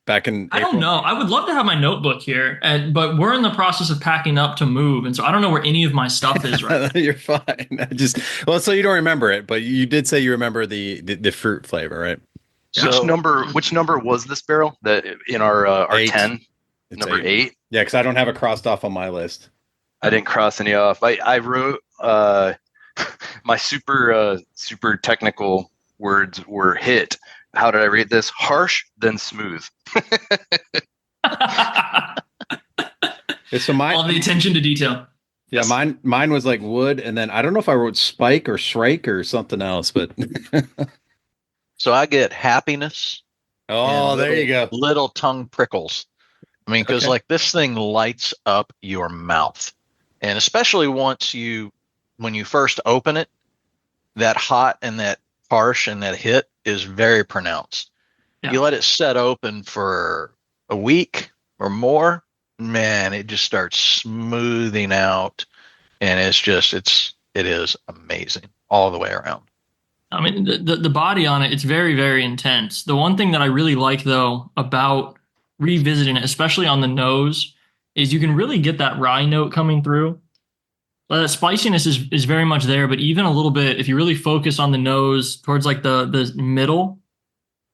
Back in I don't know. I would love to have my notebook here, but we're in the process of packing up to move, and so I don't know where any of my stuff is right now. You're fine. So you don't remember it, but you did say you remember the fruit flavor, right? So, which number was this barrel that in our 10? It's number 8? Yeah, because I don't have it crossed off on my list. I didn't cross any off. I wrote my super technical words were hit. How did I rate this? Harsh, then smooth. So all the attention to detail. Yeah, mine was like wood, and then I don't know if I wrote spike or shrike or something else, but so I get happiness. Oh, there you go. Little tongue prickles. I mean, because like this thing lights up your mouth, and especially when you first open it, that hot and that harsh and that hit is very pronounced. Yeah. You let it set open for a week or more, man, it just starts smoothing out, and it is amazing all the way around. I mean, the body on it, it's very, very intense. The one thing that I really like though about revisiting it, especially on the nose, is you can really get that rye note coming through. But that spiciness is very much there, but even a little bit, if you really focus on the nose towards like the middle,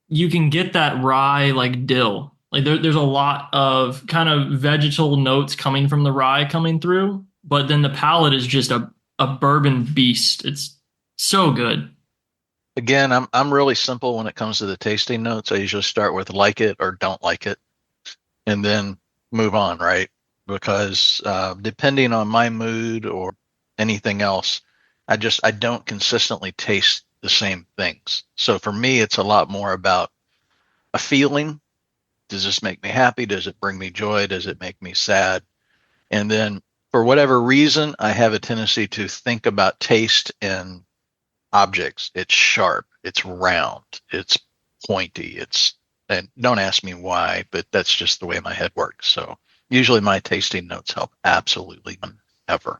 you can get that rye like dill. Like there's a lot of kind of vegetal notes coming from the rye coming through, but then the palate is just a bourbon beast. It's so good. Again, I'm really simple when it comes to the tasting notes. I usually start with like it or don't like it, and then move on, right? Because depending on my mood or anything else, I don't consistently taste the same things. So for me, it's a lot more about a feeling. Does this make me happy? Does it bring me joy? Does it make me sad? And then for whatever reason, I have a tendency to think about taste in objects. It's sharp, it's round, it's pointy, and don't ask me why, but that's just the way my head works. So usually my tasting notes help absolutely ever.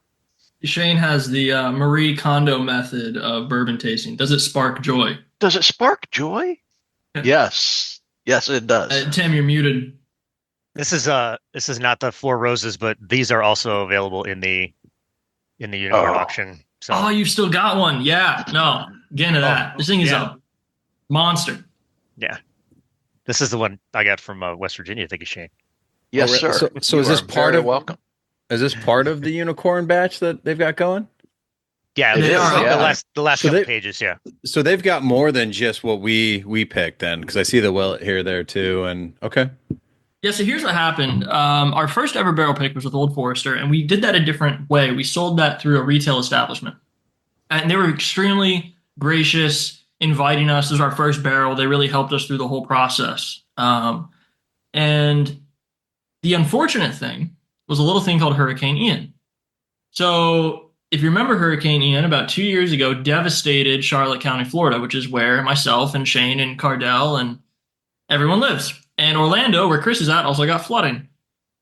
Shane has the Marie Kondo method of bourbon tasting. Does it spark joy? Does it spark joy? Yeah. Yes, it does. Tim, you're muted. This is not the Four Roses, but these are also available in the unicorn auction. So. Oh, you've still got one. Yeah. No. Get into that. This thing is a monster. Yeah. This is the one I got from West Virginia. Thank you, Shane. Yes, sir. So is this part of welcome? Is this part of the unicorn batch that they've got going? Yeah, They are. the last couple pages. Yeah. So they've got more than just what we picked then, because I see the Willet here, there too, and okay. Yeah, so here's what happened. Our first ever barrel pick was with Old Forester, and we did that a different way. We sold that through a retail establishment. And they were extremely gracious, inviting us. This was our first barrel. They really helped us through the whole process. And the unfortunate thing was a little thing called Hurricane Ian. So if you remember Hurricane Ian, about 2 years ago, devastated Charlotte County, Florida, which is where myself and Shane and Cardell and everyone lives. And Orlando, where Chris is at, also got flooding.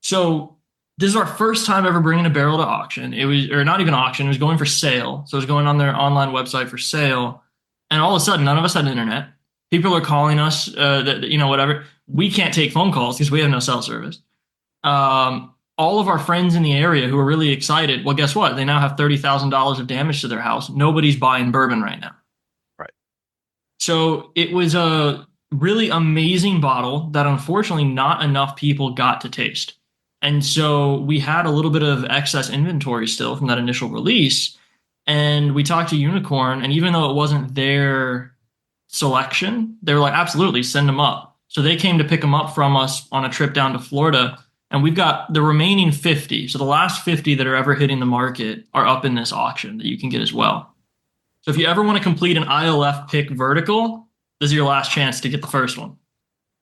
So this is our first time ever bringing a barrel to auction. It was, or not even auction, it was going for sale. So it was going on their online website for sale. And all of a sudden, none of us had internet. People are calling us, whatever. We can't take phone calls because we have no cell service. All of our friends in the area who are really excited, well, guess what? They now have $30,000 of damage to their house. Nobody's buying bourbon right now. Right. So it was a really amazing bottle that unfortunately not enough people got to taste. And so we had a little bit of excess inventory still from that initial release. And we talked to Unicorn, and even though it wasn't their selection, they were like, absolutely, send them up. So they came to pick them up from us on a trip down to Florida. And we've got the remaining 50. So the last 50 that are ever hitting the market are up in this auction that you can get as well. So if you ever want to complete an ILF pick vertical, this is your last chance to get the first one.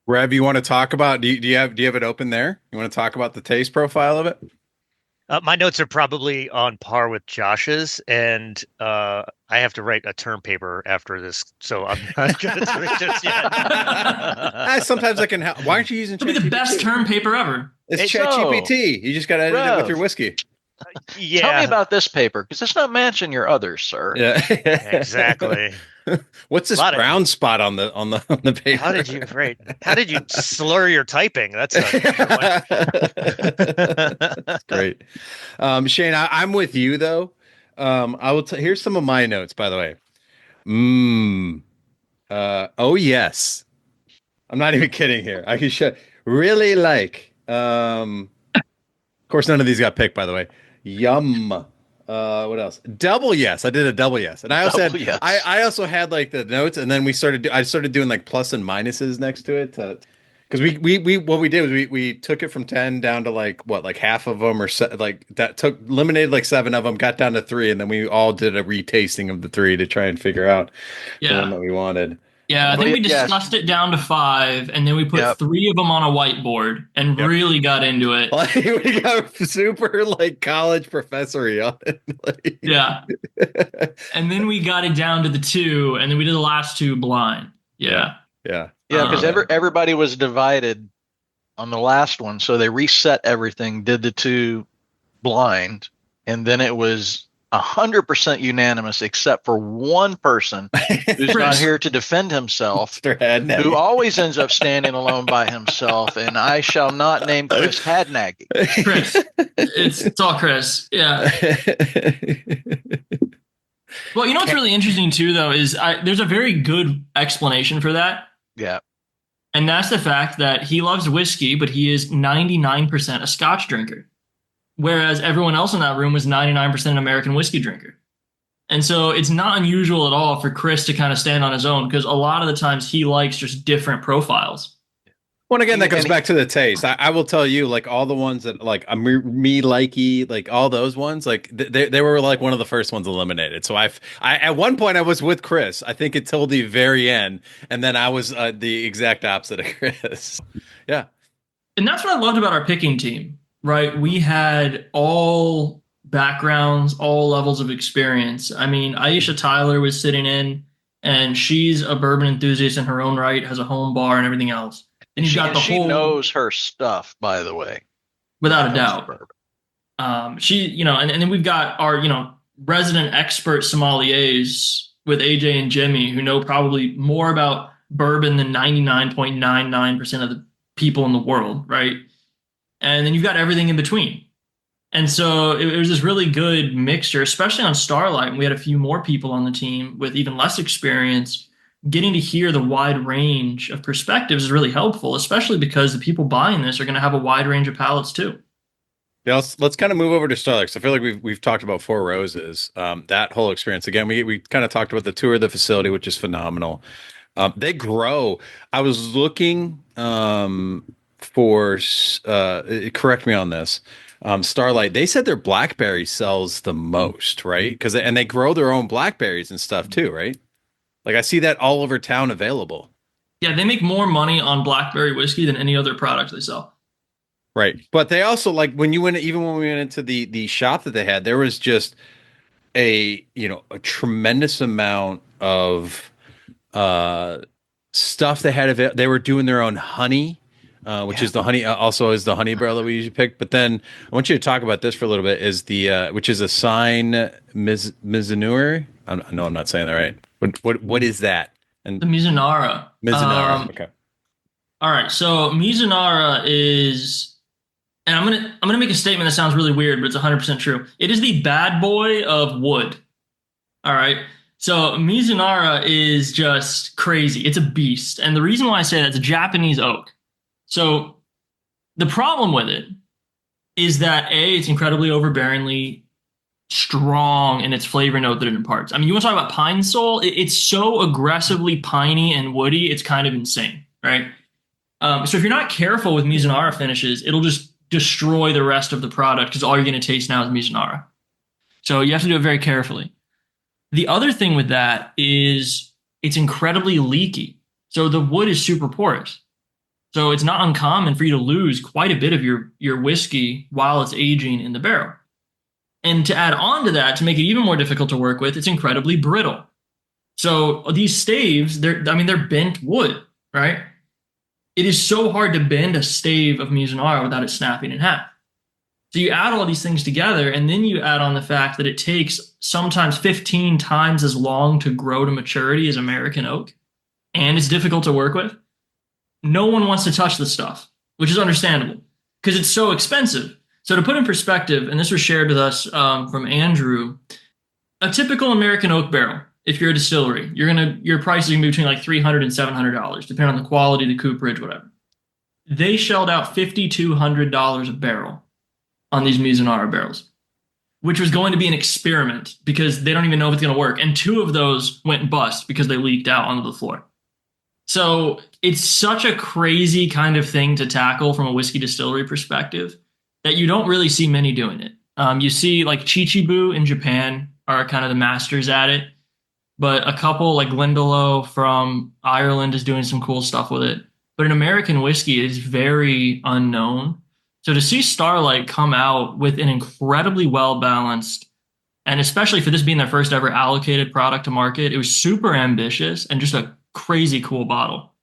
Rev, you want to talk about, do you have it open there? You want to talk about the taste profile of it? My notes are probably on par with Josh's, and I have to write a term paper after this, so I'm not going to do it just yet. Sometimes I can help. Why aren't you using It'll be the best term paper ever. It's ChatGPT. You just got to edit it with your whiskey. Yeah. Tell me about this paper, because it's not matching your others, sir. Yeah, exactly. What's this brown spot on the paper? How did you slur your typing? That's great. Shane, I'm with you though. I will. Here's some of my notes, by the way. Oh yes. I'm not even kidding here. I can show. Really like. Of course, none of these got picked, by the way. Yum. What else? Double yes. I did a double yes, and I also had yes. I also had like the notes, and then I started doing like plus and minuses next to it, because we what we did was we took it from 10 down to like half of them, or like that eliminated like 7 of them, got down to 3, and then we all did a retasting of the 3 to try and figure out the one that we wanted. Yeah, I think we discussed it down to 5, and then we put 3 of them on a whiteboard and really got into it. Like, we got super like college professor-y on it. Like. Yeah. And then we got it down to the 2, and then we did the last 2 blind. Yeah. Yeah, because everybody was divided on the last one, so they reset everything, did the 2 blind, and then it was 100% unanimous, except for one person who's not here to defend himself, who always ends up standing alone by himself, and I shall not name Chris Hadnaggy. Chris. It's all Chris. Yeah. Well, you know what's really interesting too, though, is there's a very good explanation for that. Yeah. And that's the fact that he loves whiskey, but he is 99% a Scotch drinker. Whereas everyone else in that room was 99% an American whiskey drinker. And so it's not unusual at all for Chris to kind of stand on his own, because a lot of the times he likes just different profiles. Well, again, that goes back to the taste. I will tell you, like, all the ones that, like, me likey, like, all those ones, like, they were, like, one of the first ones eliminated. So I at one point, I was with Chris, I think, until the very end. And then I was the exact opposite of Chris. Yeah. And that's what I loved about our picking team, right? We had all backgrounds, all levels of experience. I mean, Aisha Tyler was sitting in, and she's a bourbon enthusiast in her own right, has a home bar and everything else. And you've got the she knows her stuff, by the way, without a doubt. She, you know, and then we've got our, you know, resident expert sommeliers with AJ and Jimmy, who know probably more about bourbon than 99.99% of the people in the world, right? And then you've got everything in between. And so it was this really good mixture, especially on Starlight. And we had a few more people on the team with even less experience. Getting to hear the wide range of perspectives is really helpful, especially because the people buying this are going to have a wide range of palates too. Yeah, let's kind of move over to Starlight. So I feel like we've talked about Four Roses, that whole experience. Again, we kind of talked about the tour of the facility, which is phenomenal. They grow. I was looking for correct me on this. Starlight, they said their blackberry sells the most, right? And they grow their own blackberries and stuff too, right? Like, I see that all over town available. Yeah, they make more money on blackberry whiskey than any other product they sell. Right. But they also, like, when we went into the shop that they had, there was just a tremendous amount of stuff they had. They were doing their own honey, which is the honey, also is the honey barrel that we usually pick. But then I want you to talk about this for a little bit, is which is a sign Mizunuri. No, I'm not saying that right. What is that? And the Mizunara. Okay. All right. So Mizunara is, and I'm gonna make a statement that sounds really weird, but it's 100% true. It is the bad boy of wood. All right. So Mizunara is just crazy. It's a beast, and the reason why I say that, it's a Japanese oak. So the problem with it is that it's incredibly overbearingly strong in its flavor note that it imparts. I mean, you want to talk about pine sol? It's so aggressively piney and woody, it's kind of insane, right? So if you're not careful with Mizunara finishes, it'll just destroy the rest of the product, because all you're going to taste now is Mizunara. So you have to do it very carefully. The other thing with that is it's incredibly leaky. So the wood is super porous. So it's not uncommon for you to lose quite a bit of your whiskey while it's aging in the barrel. And to add on to that, to make it even more difficult to work with, it's incredibly brittle. So these staves, they're bent wood, right? It is so hard to bend a stave of Mizunara without it snapping in half. So you add all these things together, and then you add on the fact that it takes sometimes 15 times as long to grow to maturity as American oak, and it's difficult to work with. No one wants to touch this stuff, which is understandable, because it's so expensive. So to put in perspective, and this was shared with us from Andrew, a typical American oak barrel, if you're a distillery, your price is going to be between like $300 and $700, depending on the quality, the cooperage, whatever. They shelled out $5,200 a barrel on these Mizunara barrels, which was going to be an experiment because they don't even know if it's going to work. And 2 of those went bust because they leaked out onto the floor. So it's such a crazy kind of thing to tackle from a whiskey distillery perspective that you don't really see many doing it. You see like Chichibu in Japan are kind of the masters at it, but a couple like Glendalough from Ireland is doing some cool stuff with it. But in American whiskey, it is very unknown. So to see Starlight come out with an incredibly well-balanced, and especially for this being their first ever allocated product to market, it was super ambitious and just a crazy cool bottle.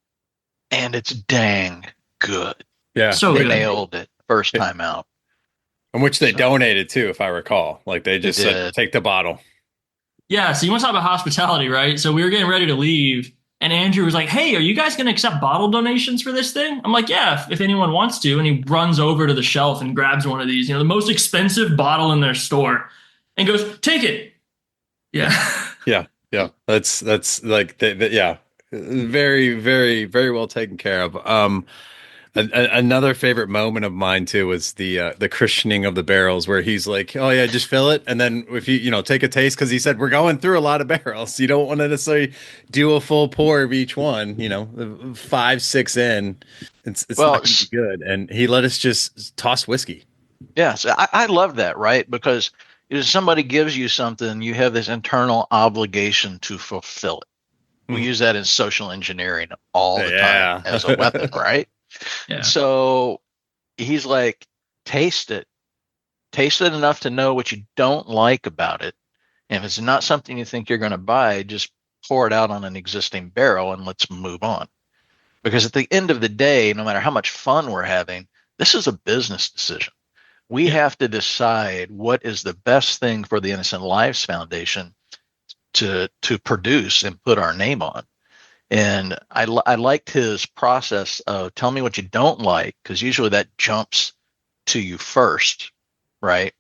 And it's dang good. Yeah. So they good. nailed it first time out. In which they donated too, if I recall. Like they just said, take the bottle. Yeah, so you want to talk about hospitality, right? So we were getting ready to leave, and Andrew was like, "Hey, are you guys going to accept bottle donations for this thing?" I'm like, "Yeah, if anyone wants to." And he runs over to the shelf and grabs one of these, the most expensive bottle in their store, and goes, "Take it." Yeah. Yeah. That's like yeah. Very, very, very well taken care of. Another favorite moment of mine too was the christening of the barrels, where he's like, "Oh yeah, just fill it, and then if you take a taste," because he said we're going through a lot of barrels. You don't want to necessarily do a full pour of each one. 5, 6 in, it's not gonna be good. And he let us just toss whiskey. Yes, I love that, right? Because if somebody gives you something, you have this internal obligation to fulfill it. We use that in social engineering all the time as a weapon, right? Yeah. So he's like, taste it enough to know what you don't like about it. And if it's not something you think you're going to buy, just pour it out on an existing barrel and let's move on. Because at the end of the day, no matter how much fun we're having, this is a business decision. We have to decide what is the best thing for the Innocent Lives Foundation to produce and put our name on. And I liked his process of tell me what you don't like, because usually that jumps to you first, right?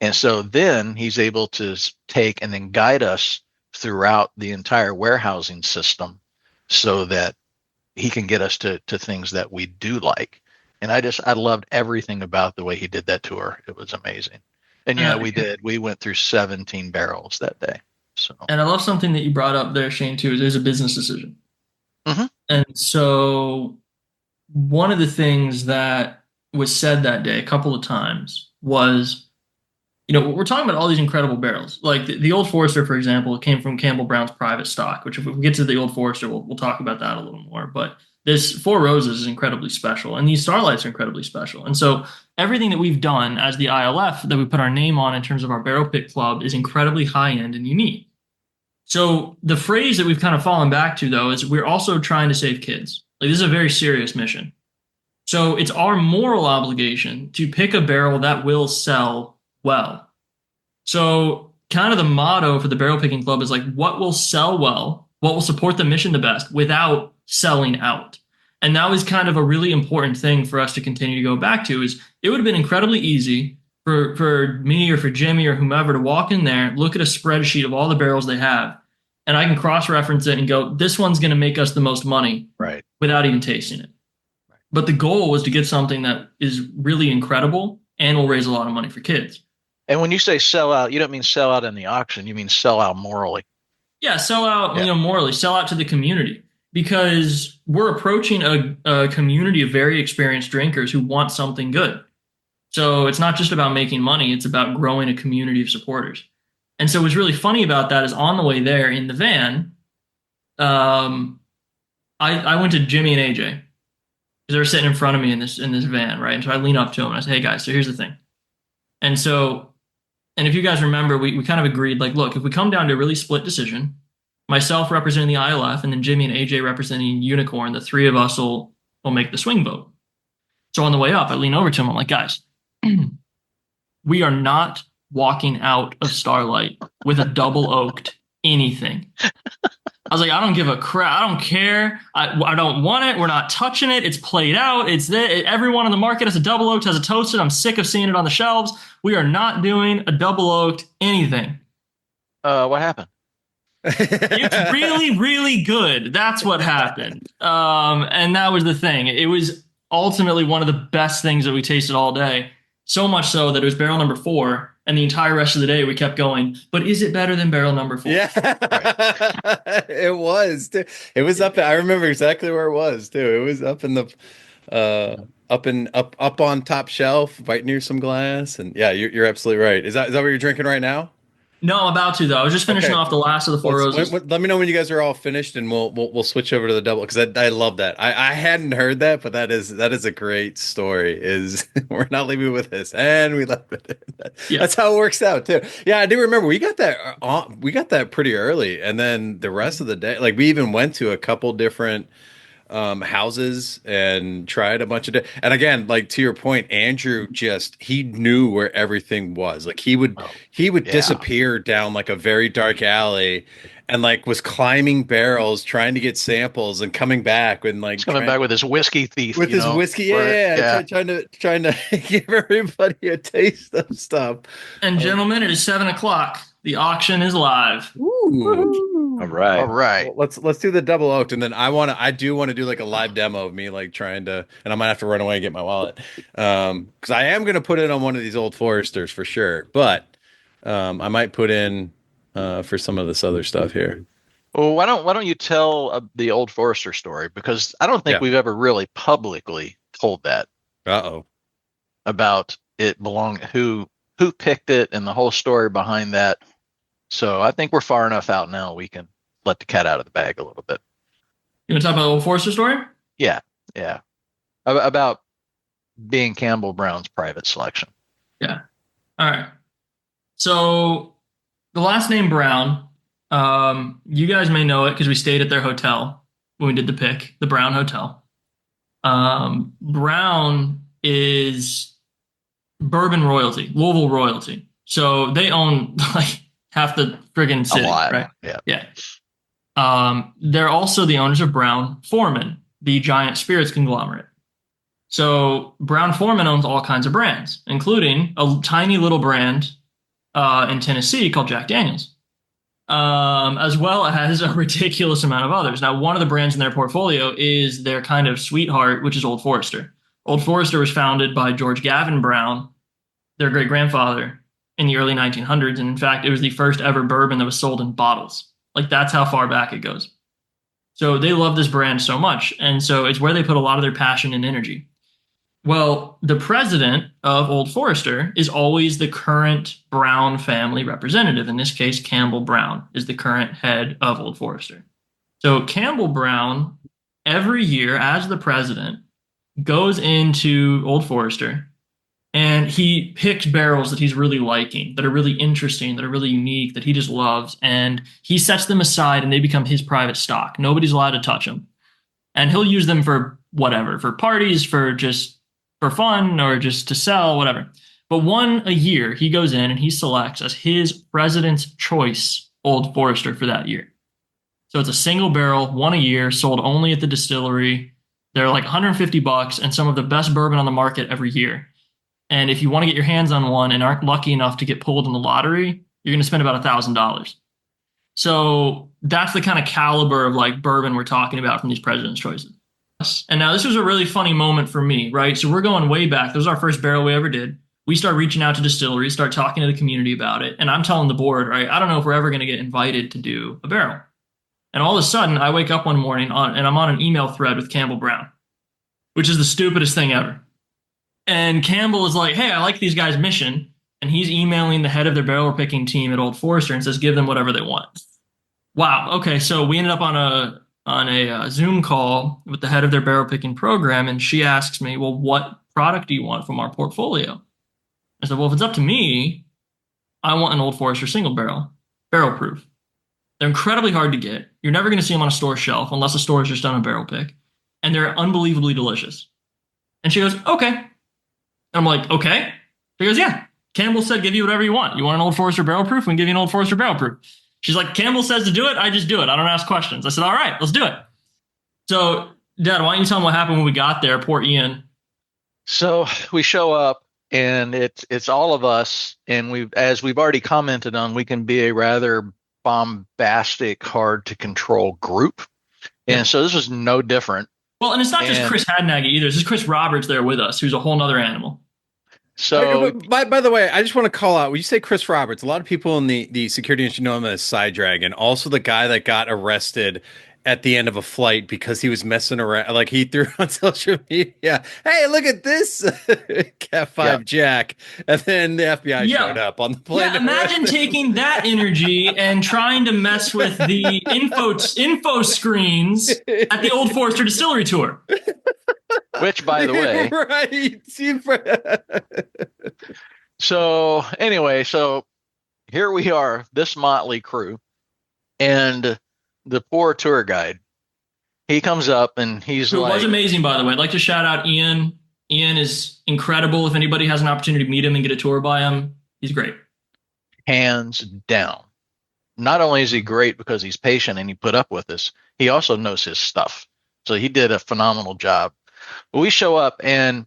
And so then he's able to take and then guide us throughout the entire warehousing system so that he can get us to things that we do like. And I loved everything about the way he did that tour. It was amazing. And we went through 17 barrels that day. So, and I love something that you brought up there, Shane, too, is there's a business decision. Mm-hmm. And so one of the things that was said that day a couple of times was, we're talking about all these incredible barrels. Like the Old Forester, for example, came from Campbell Brown's private stock, which if we get to the Old Forester, we'll talk about that a little more. But this Four Roses is incredibly special, and these Starlights are incredibly special. And so everything that we've done as the ILF that we put our name on in terms of our barrel pick club is incredibly high-end and unique. So the phrase that we've kind of fallen back to, though, is we're also trying to save kids. Like, this is a very serious mission. So it's our moral obligation to pick a barrel that will sell well. So kind of the motto for the Barrel Picking Club is like, what will sell well, what will support the mission the best without selling out. And that was kind of a really important thing for us to continue to go back to. Is it would have been incredibly easy for me or for Jimmy or whomever to walk in there, look at a spreadsheet of all the barrels they have, and I can cross-reference it and go, this one's going to make us the most money, right, without even tasting it. Right. But the goal was to get something that is really incredible and will raise a lot of money for kids. And when you say sell out, you don't mean sell out in the auction. You mean sell out morally. Yeah, sell out, morally, sell out to the community. Because we're approaching a community of very experienced drinkers who want something good. So it's not just about making money, it's about growing a community of supporters. And so what's really funny about that is on the way there in the van, I went to Jimmy and AJ because they were sitting in front of me in this van, right? And so I lean up to them and I say, "Hey guys, so here's the thing." And if you guys remember, we kind of agreed, like, look, if we come down to a really split decision, myself representing the ILF and then Jimmy and AJ representing Unicorn, the three of us will make the swing vote. So on the way up, I lean over to him. I'm like, guys, we are not walking out of Starlight with a double oaked anything. I was like, I don't give a crap. I don't care. I don't want it. We're not touching it. It's played out. Everyone on the market has a double oaked, has a toasted. I'm sick of seeing it on the shelves. We are not doing a double oaked anything. What happened? It's really, really good. That's what happened. And that was the thing. It was ultimately one of the best things that we tasted all day. So much so that it was barrel number 4. And the entire rest of the day we kept going, but is it better than barrel number 4? Yeah, it was. It was up. I remember exactly where it was too. It was up in the up on top shelf, right near some glass. And yeah, you're absolutely right. Is that what you're drinking right now? No, I'm about to though. I was just finishing off the last of the Four Roses. Let me know when you guys are all finished, and we'll switch over to the double, because I love that. I hadn't heard that, but that is a great story. Is we're not leaving with this, and we left it. That's how it works out too. Yeah, I do remember we got that pretty early, and then the rest of the day, like we even went to a couple different houses and tried a bunch of and again, like to your point, Andrew he knew where everything was. Like he would disappear down like a very dark alley and like was climbing barrels trying to get samples and coming back and like He's coming back with his whiskey thief. With his whiskey, trying to give everybody a taste of stuff. And gentlemen, it is 7:00. The auction is live. Ooh. All right. Well, let's do the double oaked, and then I do want to do like a live demo of me like trying to, and I might have to run away and get my wallet, because I am gonna put it on one of these Old Foresters for sure, but I might put in for some of this other stuff here. Well, why don't you tell the Old Forester story, because I don't think we've ever really publicly told that. About it who picked it and the whole story behind that. So I think we're far enough out now we can let the cat out of the bag a little bit. You want to talk about the Old Forester story? Yeah. About being Campbell Brown's private selection. Yeah. All right. So the last name Brown, you guys may know it because we stayed at their hotel when we did the pick, the Brown Hotel. Brown is bourbon royalty, Louisville royalty. So they own like half the friggin' city, right? Yeah. They're also the owners of Brown Forman, the giant spirits conglomerate. So Brown Forman owns all kinds of brands, including a tiny little brand in Tennessee called Jack Daniels, as well as a ridiculous amount of others. Now, one of the brands in their portfolio is their kind of sweetheart, which is Old Forester. Old Forester was founded by George Gavin Brown, their great-grandfather, in the early 1900s. And in fact, it was the first ever bourbon that was sold in bottles. Like, that's how far back it goes. So they love this brand so much. And so it's where they put a lot of their passion and energy. Well, the president of Old Forester is always the current Brown family representative. In this case, Campbell Brown is the current head of Old Forester. So Campbell Brown, every year as the president, goes into Old Forester and he picks barrels that he's really liking, that are really interesting, that are really unique, that he just loves. And he sets them aside and they become his private stock. Nobody's allowed to touch them. And he'll use them for whatever, for parties, for fun, or just to sell, whatever. But one a year, he goes in and he selects as his president's choice Old Forester for that year. So it's a single barrel, one a year, sold only at the distillery. They're like $150 and some of the best bourbon on the market every year. And if you want to get your hands on one and aren't lucky enough to get pulled in the lottery, you're going to spend about $1,000. So that's the kind of caliber of like bourbon we're talking about from these president's choices. And now this was a really funny moment for me, right? So we're going way back. This was our first barrel we ever did. We start reaching out to distilleries, start talking to the community about it. And I'm telling the board, right, I don't know if we're ever going to get invited to do a barrel. And all of a sudden, I wake up one morning and I'm on an email thread with Campbell Brown, which is the stupidest thing ever. And Campbell is like, hey, I like these guys' mission. And he's emailing the head of their barrel picking team at Old Forester and says, give them whatever they want. Wow. Okay. So we ended up on a Zoom call with the head of their barrel picking program. And she asks me, well, what product do you want from our portfolio? I said, well, if it's up to me, I want an Old Forester single barrel proof. They're incredibly hard to get. You're never going to see them on a store shelf unless the store has just done a barrel pick. And they're unbelievably delicious. And she goes, okay. And I'm like, okay. She goes, yeah. Campbell said, give you whatever you want. You want an Old Forester barrel proof? We can give you an Old Forester barrel proof. She's like, Campbell says to do it. I just do it. I don't ask questions. I said, all right, let's do it. So, Dad, why don't you tell them what happened when we got there? Poor Ian. So we show up and it's all of us. And as we've already commented on, we can be a rather bombastic, hard to control group. And so this was no different. Well, and it's not just Chris Hadnaggy either. This is Chris Roberts there with us, who's a whole nother animal. So, by the way, I just want to call out, when you say Chris Roberts, a lot of people in the security industry know him as Side Dragon. Also the guy that got arrested at the end of a flight because he was messing around. Like he threw on social media, hey, look at this Cat 5 Jack. And then the FBI showed up on the plane. Yeah, imagine taking that energy and trying to mess with the info screens at the Old Forester Distillery tour. Which, by the way, So anyway, so here we are, this motley crew, and the poor tour guide he comes up and he's Who like, was amazing, by the way. I'd like to shout out Ian. Ian is incredible. If anybody has an opportunity to meet him and get a tour by him, he's great. hands down. Not only is he great because he's patient and he put up with us, he also knows his stuff. So he did a phenomenal job. But we show up and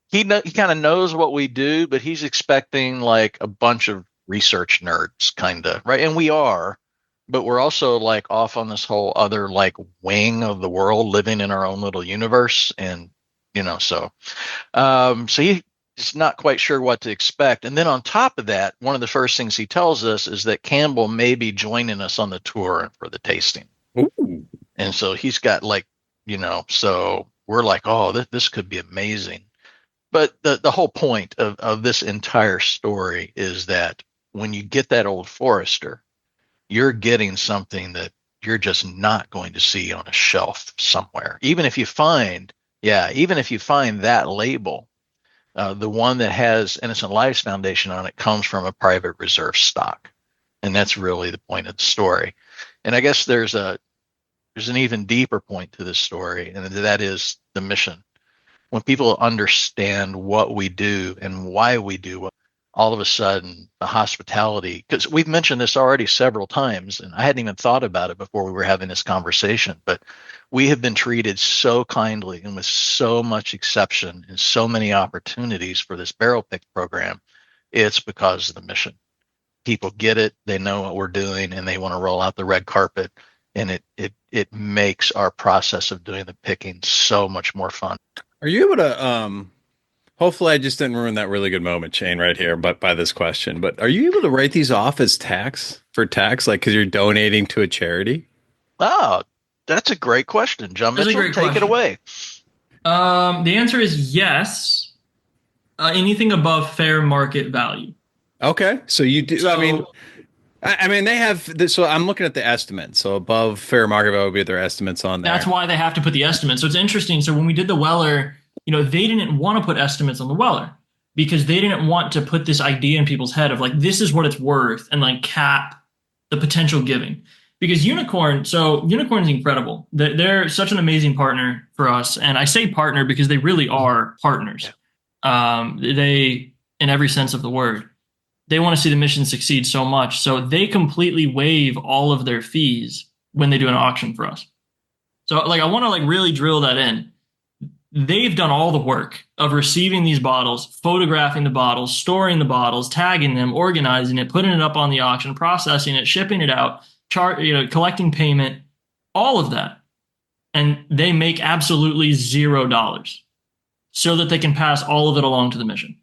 he kind of knows what we do, but he's expecting like a bunch of research nerds, kind of, right? And we are, but we're also like off on this whole other like wing of the world, living in our own little universe, and so he's not quite sure what to expect. And then on top of that, one of the first things he tells us is that Campbell may be joining us on the tour for the tasting. Ooh. And so he's got like, so we're like, oh, this could be amazing. But the whole point of this entire story is that when you get that Old Forester, you're getting something that you're just not going to see on a shelf somewhere. Even if you find that label, the one that has Innocent Lives Foundation on it comes from a private reserve stock. And that's really the point of the story. And I guess there's an even deeper point to this story, and that is the mission. When people understand what we do and why we do it, all of a sudden the hospitality, because we've mentioned this already several times, and I hadn't even thought about it before we were having this conversation, but we have been treated so kindly and with so much exception and so many opportunities for this barrel pick program. It's because of the mission. People get it, they know what we're doing, and they want to roll out the red carpet, and it makes our process of doing the picking so much more fun. Are you able to, hopefully I just didn't ruin that really good moment, Shane, right here, but by this question, but are you able to write these off as tax, like, because you're donating to a charity? Oh, that's a great question, John Mitchell. Take it away. The answer is yes. Anything above fair market value. Okay. So you do, I mean, they have this, so I'm looking at the estimates. So above fair market value would be their estimates on there. That's why they have to put the estimates. So it's interesting. So when we did the Weller, they didn't want to put estimates on the Weller because they didn't want to put this idea in people's head of like, this is what it's worth and like cap the potential giving. Because Unicorn's incredible. They're such an amazing partner for us. And I say partner because they really are partners. They, in every sense of the word, they want to see the mission succeed so much. So they completely waive all of their fees when they do an auction for us. So like, I want to like really drill that in. They've done all the work of receiving these bottles, photographing the bottles, storing the bottles, tagging them, organizing it, putting it up on the auction, processing it, shipping it out, collecting payment, all of that. And they make absolutely $0 so that they can pass all of it along to the mission.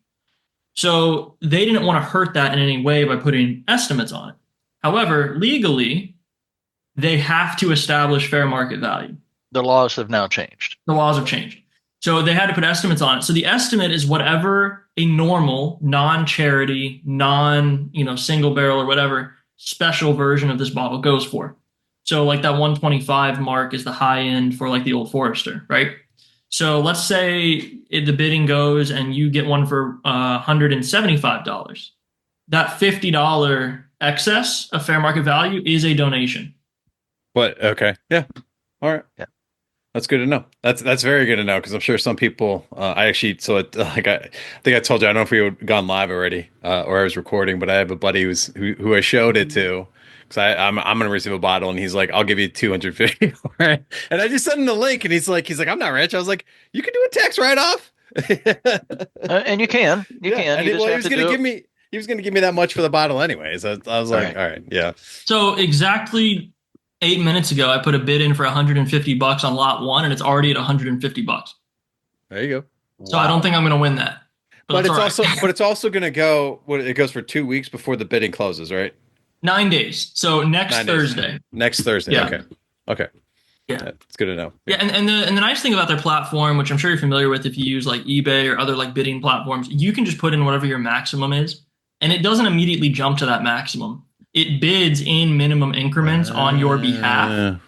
So they didn't want to hurt that in any way by putting estimates on it. However, legally, they have to establish fair market value. The laws have now changed. The laws have changed. So they had to put estimates on it. So the estimate is whatever a normal, non-charity, single barrel or whatever special version of this bottle goes for. So like that 125 mark is the high end for like the Old Forester, right? So let's say the bidding goes and you get one for $175. That $50 excess of fair market value is a donation. What? Okay. Yeah. All right. Yeah. That's good to know. That's very good to know because I'm sure some people. I think I told you. I don't know if we had gone live already or I was recording, but I have a buddy who I showed it to. Because I'm going to receive a bottle, and he's like, "I'll give you $250." Right? And I just sent him the link, and he's like, "I'm not rich." I was like, "You can do a tax write-off." And you can. You can. He was going to give me that much for the bottle, anyways. I was like, "All right, yeah." So exactly 8 minutes ago, I put a bid in for $150 on lot one, and it's already at $150. There you go. So I don't think I'm going to win that. But it's also going to go. It goes for 2 weeks before the bidding closes, right? 9 days. So next Thursday. Next Thursday. Yeah. Okay. Yeah. It's good to know. Yeah. And the nice thing about their platform, which I'm sure you're familiar with if you use like eBay or other like bidding platforms, you can just put in whatever your maximum is, and it doesn't immediately jump to that maximum. It bids in minimum increments on your behalf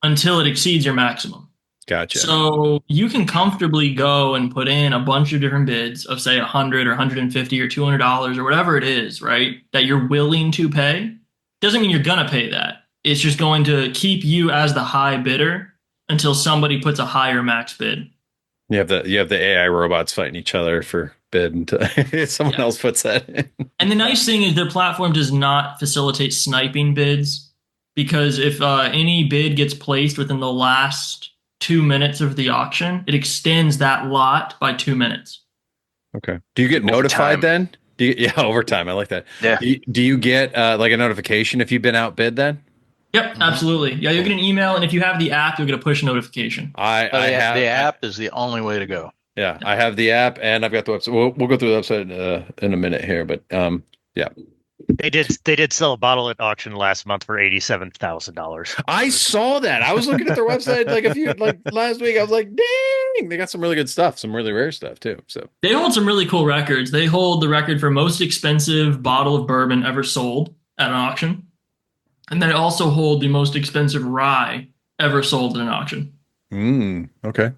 until it exceeds your maximum. Gotcha. So you can comfortably go and put in a bunch of different bids of say $100 or $150 or $200 or whatever it is, right? That you're willing to pay. Doesn't mean you're going to pay that. It's just going to keep you as the high bidder until somebody puts a higher max bid. You have the AI robots fighting each other for bid until someone else puts that in. And the nice thing is their platform does not facilitate sniping bids, because if any bid gets placed within the last 2 minutes of the auction, it extends that lot by 2 minutes. Okay. Do you get notified then? Overtime. I like that. Yeah. Do you get like a notification if you've been outbid then? Yep, absolutely. Yeah, you'll get an email, and if you have the app, you'll get a push notification. The app is the only way to go. Yeah, I have the app and I've got the website. We'll go through the website in a minute here, but yeah. They did sell a bottle at auction last month for $87,000. I saw that. I was looking at their website like last week. I was like, dang, they got some really good stuff, some really rare stuff too. So they hold some really cool records. They hold the record for most expensive bottle of bourbon ever sold at an auction. And they also hold the most expensive rye ever sold at an auction. Okay.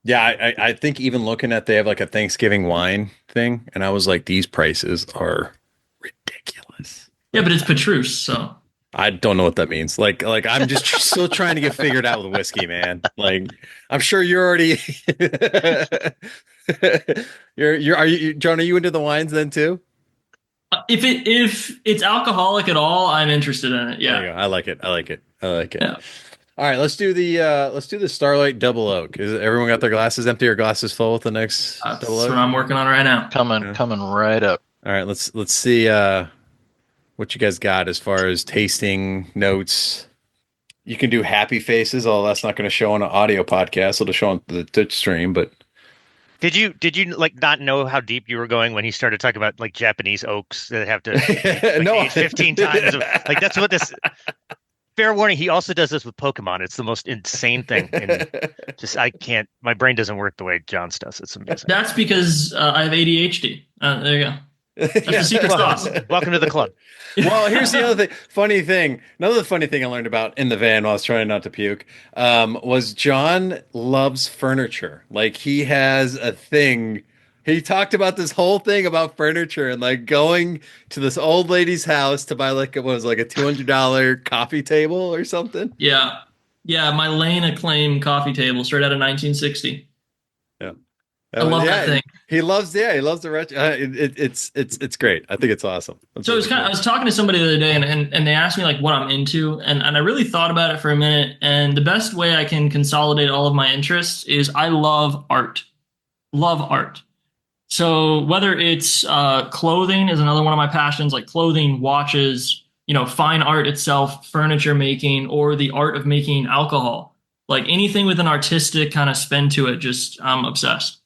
Yeah, I think even looking at, they have like a Thanksgiving wine thing, and I was like, these prices are ridiculous. Yeah, but it's Petrus, so I don't know what that means. Like I'm just still trying to get figured out with whiskey, man. Like I'm sure you're already are you, John, are you into the wines then too? If it's alcoholic at all, I'm interested in it. Yeah. There you go. I like it. Yeah. All right, let's do the Starlight Double Oak. Is everyone got their glasses empty or glasses full with the next That's Double Oak? what I'm working on right now. Coming right up. All right, let's see what you guys got as far as tasting notes. You can do happy faces, although that's not going to show on an audio podcast. It'll show on the Twitch stream, but Did you like not know how deep you were going when he started talking about like Japanese oaks that have to age 15 times? Like that's what this. Fair warning, he also does this with Pokemon. It's the most insane thing. And just I can't. My brain doesn't work the way John's does. It's amazing. That's because I have ADHD. There you go. That's the secret sauce. Welcome to the club. Well, here's the other funny thing. Another funny thing I learned about in the van while I was trying not to puke was John loves furniture. Like he has a thing. He talked about this whole thing about furniture and like going to this old lady's house to buy like it was like a $200 coffee table or something. Yeah. My Lane acclaimed coffee table straight out of 1960. Yeah. I love that thing. He loves the retro. It's great. I think it's awesome. So it's I was talking to somebody the other day and they asked me like what I'm into, and I really thought about it for a minute, and the best way I can consolidate all of my interests is I love art. Love art. So whether it's clothing is another one of my passions, like clothing, watches, fine art itself, furniture making, or the art of making alcohol, like anything with an artistic kind of spin to it, just I'm obsessed.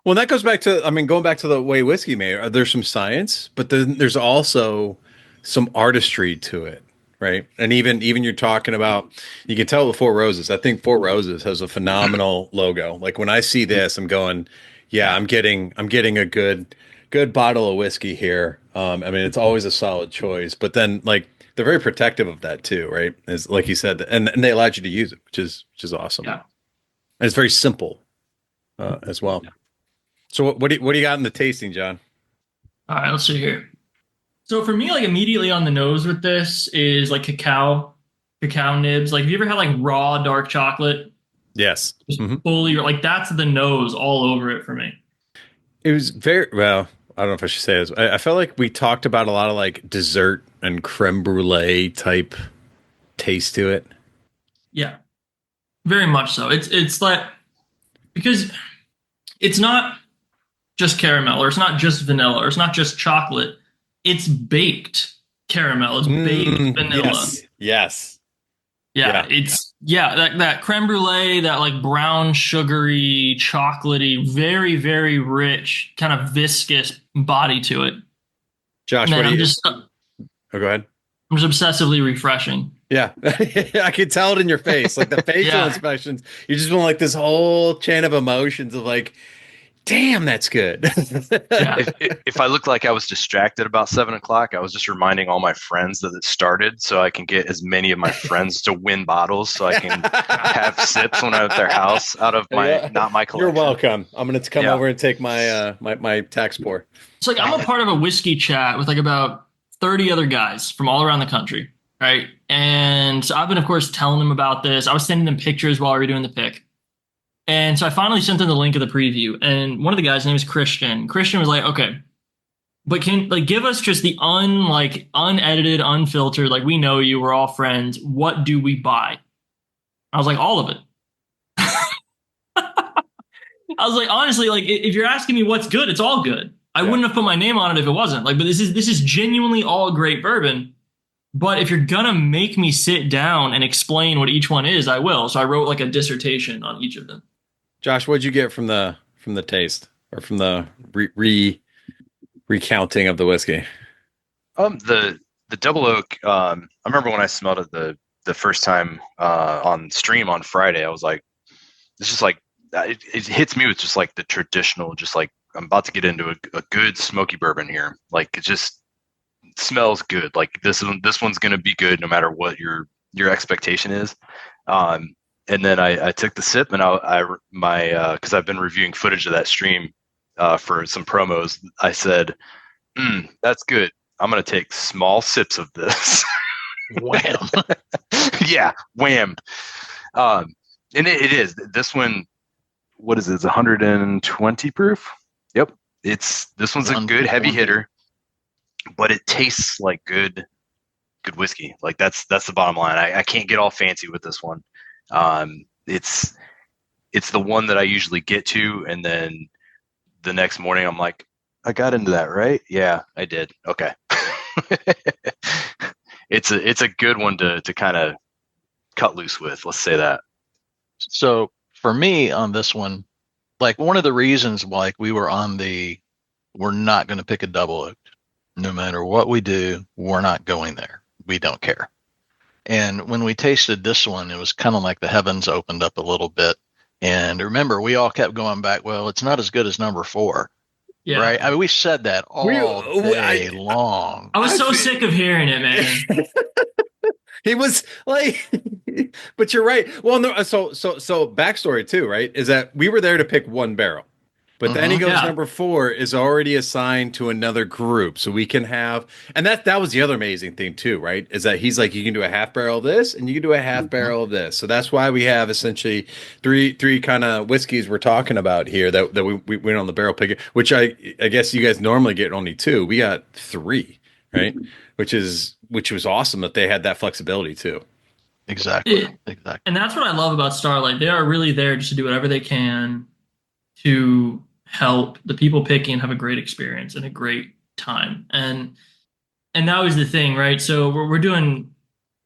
Well, that goes back to, going back to the way whiskey made. There's some science, but then there's also some artistry to it, right? And even you're talking about, you can tell with Four Roses. I think Four Roses has a phenomenal logo. Like when I see this, I'm going, yeah, I'm getting a good bottle of whiskey here. It's always a solid choice, but then like they're very protective of that too, right? As like you said, and they allowed you to use it, which is awesome. Yeah, and it's very simple as well. Yeah. So what do you got in the tasting, John? All right, let's see here. So for me, like immediately on the nose with this is like cacao nibs. Like, have you ever had like raw dark chocolate? Yes. Fully, like that's the nose all over it for me. It was very well. I don't know if I should say this. I felt like we talked about a lot of like dessert and creme brulee type taste to it. Yeah, very much so. It's like, because it's not just caramel, or it's not just vanilla, or it's not just chocolate. It's baked caramel. It's baked vanilla. Yes. Yeah. It's that creme brulee, that like brown, sugary, chocolatey, very, very rich, kind of viscous body to it. Josh, what do you? Go ahead. I'm just obsessively refreshing. Yeah, I could tell it in your face, like the facial expressions. You're just feeling like this whole chain of emotions of like, damn, that's good. If I looked like I was distracted about 7 o'clock, I was just reminding all my friends that it started so I can get as many of my friends to win bottles so I can have sips when I'm at their house out of not my collection. You're welcome. I'm going to come over and take my my tax pour. It's like I'm a part of a whiskey chat with like about 30 other guys from all around the country. right? And so I've been, of course, telling them about this. I was sending them pictures while we were doing the pick. And so I finally sent them the link of the preview. And one of the guys' name is Christian. Christian was like, okay, but can like give us just the unedited, unfiltered, like we know you, we're all friends. What do we buy? I was like, all of it. I was like, honestly, like if you're asking me what's good, it's all good. I wouldn't have put my name on it if it wasn't. Like, but this is genuinely all great bourbon. But if you're gonna make me sit down and explain what each one is, I will. So I wrote like a dissertation on each of them. Josh, what'd you get from the taste or from the recounting of the whiskey? The double oak. I remember when I smelled it the first time on stream on Friday. I was like, it's just like it hits me with just like the traditional, just like I'm about to get into a good smoky bourbon here. Like it just smells good. Like this one's gonna be good no matter what your expectation is. And then I took the sip and because I've been reviewing footage of that stream for some promos. I said, that's good. I'm going to take small sips of this. Wham. Yeah, wham. And it is. This one, what is it? It's 120 proof. Yep. This one's a good heavy hitter, but it tastes like good whiskey. Like that's the bottom line. I can't get all fancy with this one. It's the one that I usually get to, and then the next morning I'm like, I got into that, right? Yeah, I did. Okay. It's a good one to kind of cut loose with. Let's say that. So for me on this one, like one of the reasons like we're not going to pick a double oaked. No matter what we do, we're not going there. We don't care. And when we tasted this one, it was kind of like the heavens opened up a little bit. And remember, we all kept going back, well, it's not as good as number 4. Yeah. Right? I mean, we said that all day long. I was so sick of hearing it, man. He was like, but you're right. Well, no, so backstory too, right? Is that we were there to pick one barrel. But then he goes, number 4 is already assigned to another group. So we can have, and that was the other amazing thing too, right? Is that he's like, you can do a half barrel of this and you can do a half barrel of this. So that's why we have essentially three kind of whiskeys we're talking about here that we went on the barrel pick, which I guess you guys normally get only 2. We got 3, right? Which was awesome that they had that flexibility too. Exactly. And that's what I love about Starlight. They are really there just to do whatever they can to help the people picking have a great experience and a great time. And that was the thing, right? So we're doing, and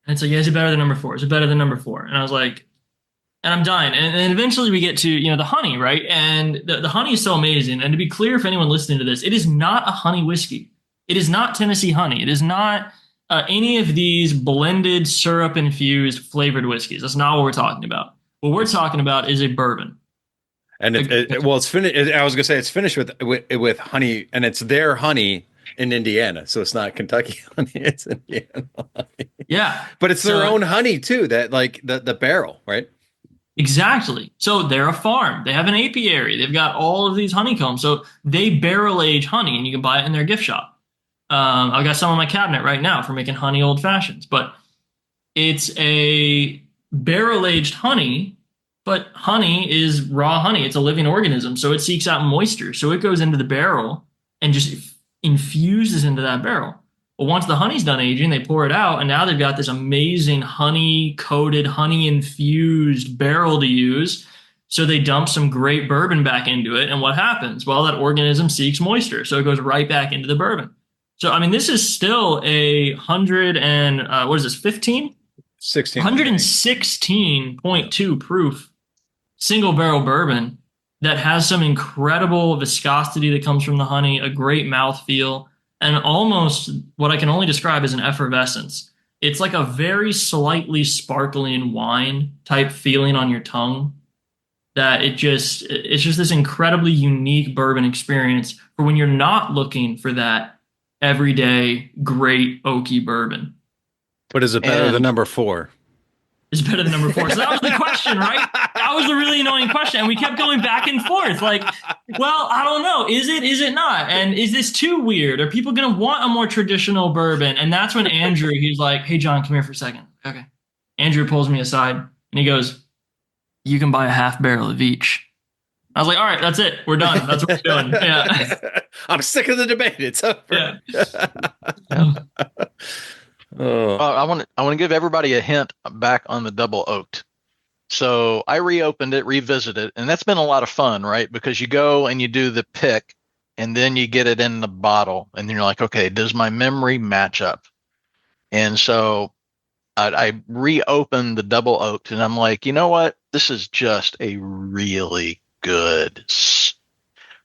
it's like, yeah, is it better than number 4? Is it better than number 4? And I was like, and I'm dying. And eventually we get to, the honey, right? And the honey is so amazing. And to be clear, if anyone listening to this, it is not a honey whiskey. It is not Tennessee honey. It is not any of these blended syrup infused flavored whiskeys. That's not what we're talking about. What we're talking about is a bourbon. And it's finished. I was gonna say it's finished with honey, and it's their honey in Indiana, so it's not Kentucky honey; it's Indiana honey. Yeah, but it's their own honey too. That like the barrel, right? Exactly. So they're a farm. They have an apiary. They've got all of these honeycombs. So they barrel age honey, and you can buy it in their gift shop. I've got some in my cabinet right now for making honey old fashions, but it's a barrel aged honey. But honey is raw honey. It's a living organism, so it seeks out moisture. So it goes into the barrel and just infuses into that barrel. Well, once the honey's done aging, they pour it out, and now they've got this amazing honey-coated, honey-infused barrel to use. So they dump some great bourbon back into it, and what happens? Well, that organism seeks moisture, so it goes right back into the bourbon. So, I mean, this is still a 15? 16. 116.2 proof single barrel bourbon that has some incredible viscosity that comes from the honey, a great mouthfeel, and almost what I can only describe as an effervescence. It's like a very slightly sparkling wine type feeling on your tongue that it's just this incredibly unique bourbon experience for when you're not looking for that everyday great oaky bourbon. But is it better than number 4? is better than number 4. So that was the question, right? That was the really annoying question. And we kept going back and forth. Like, well, I don't know. Is it not? And is this too weird? Are people going to want a more traditional bourbon? And that's when Andrew, he's like, hey, John, come here for a second. Okay. Andrew pulls me aside and he goes, you can buy a half barrel of each. I was like, all right, that's it. We're done. That's what we're doing. Yeah. I'm sick of the debate. It's over. Yeah. I want to give everybody a hint back on the double oaked. So I reopened it, revisited it, and that's been a lot of fun, right? Because you go and you do the pick, and then you get it in the bottle, and then you're like, okay, does my memory match up? And so I reopened the double oaked, and I'm like, you know what? This is just a really good,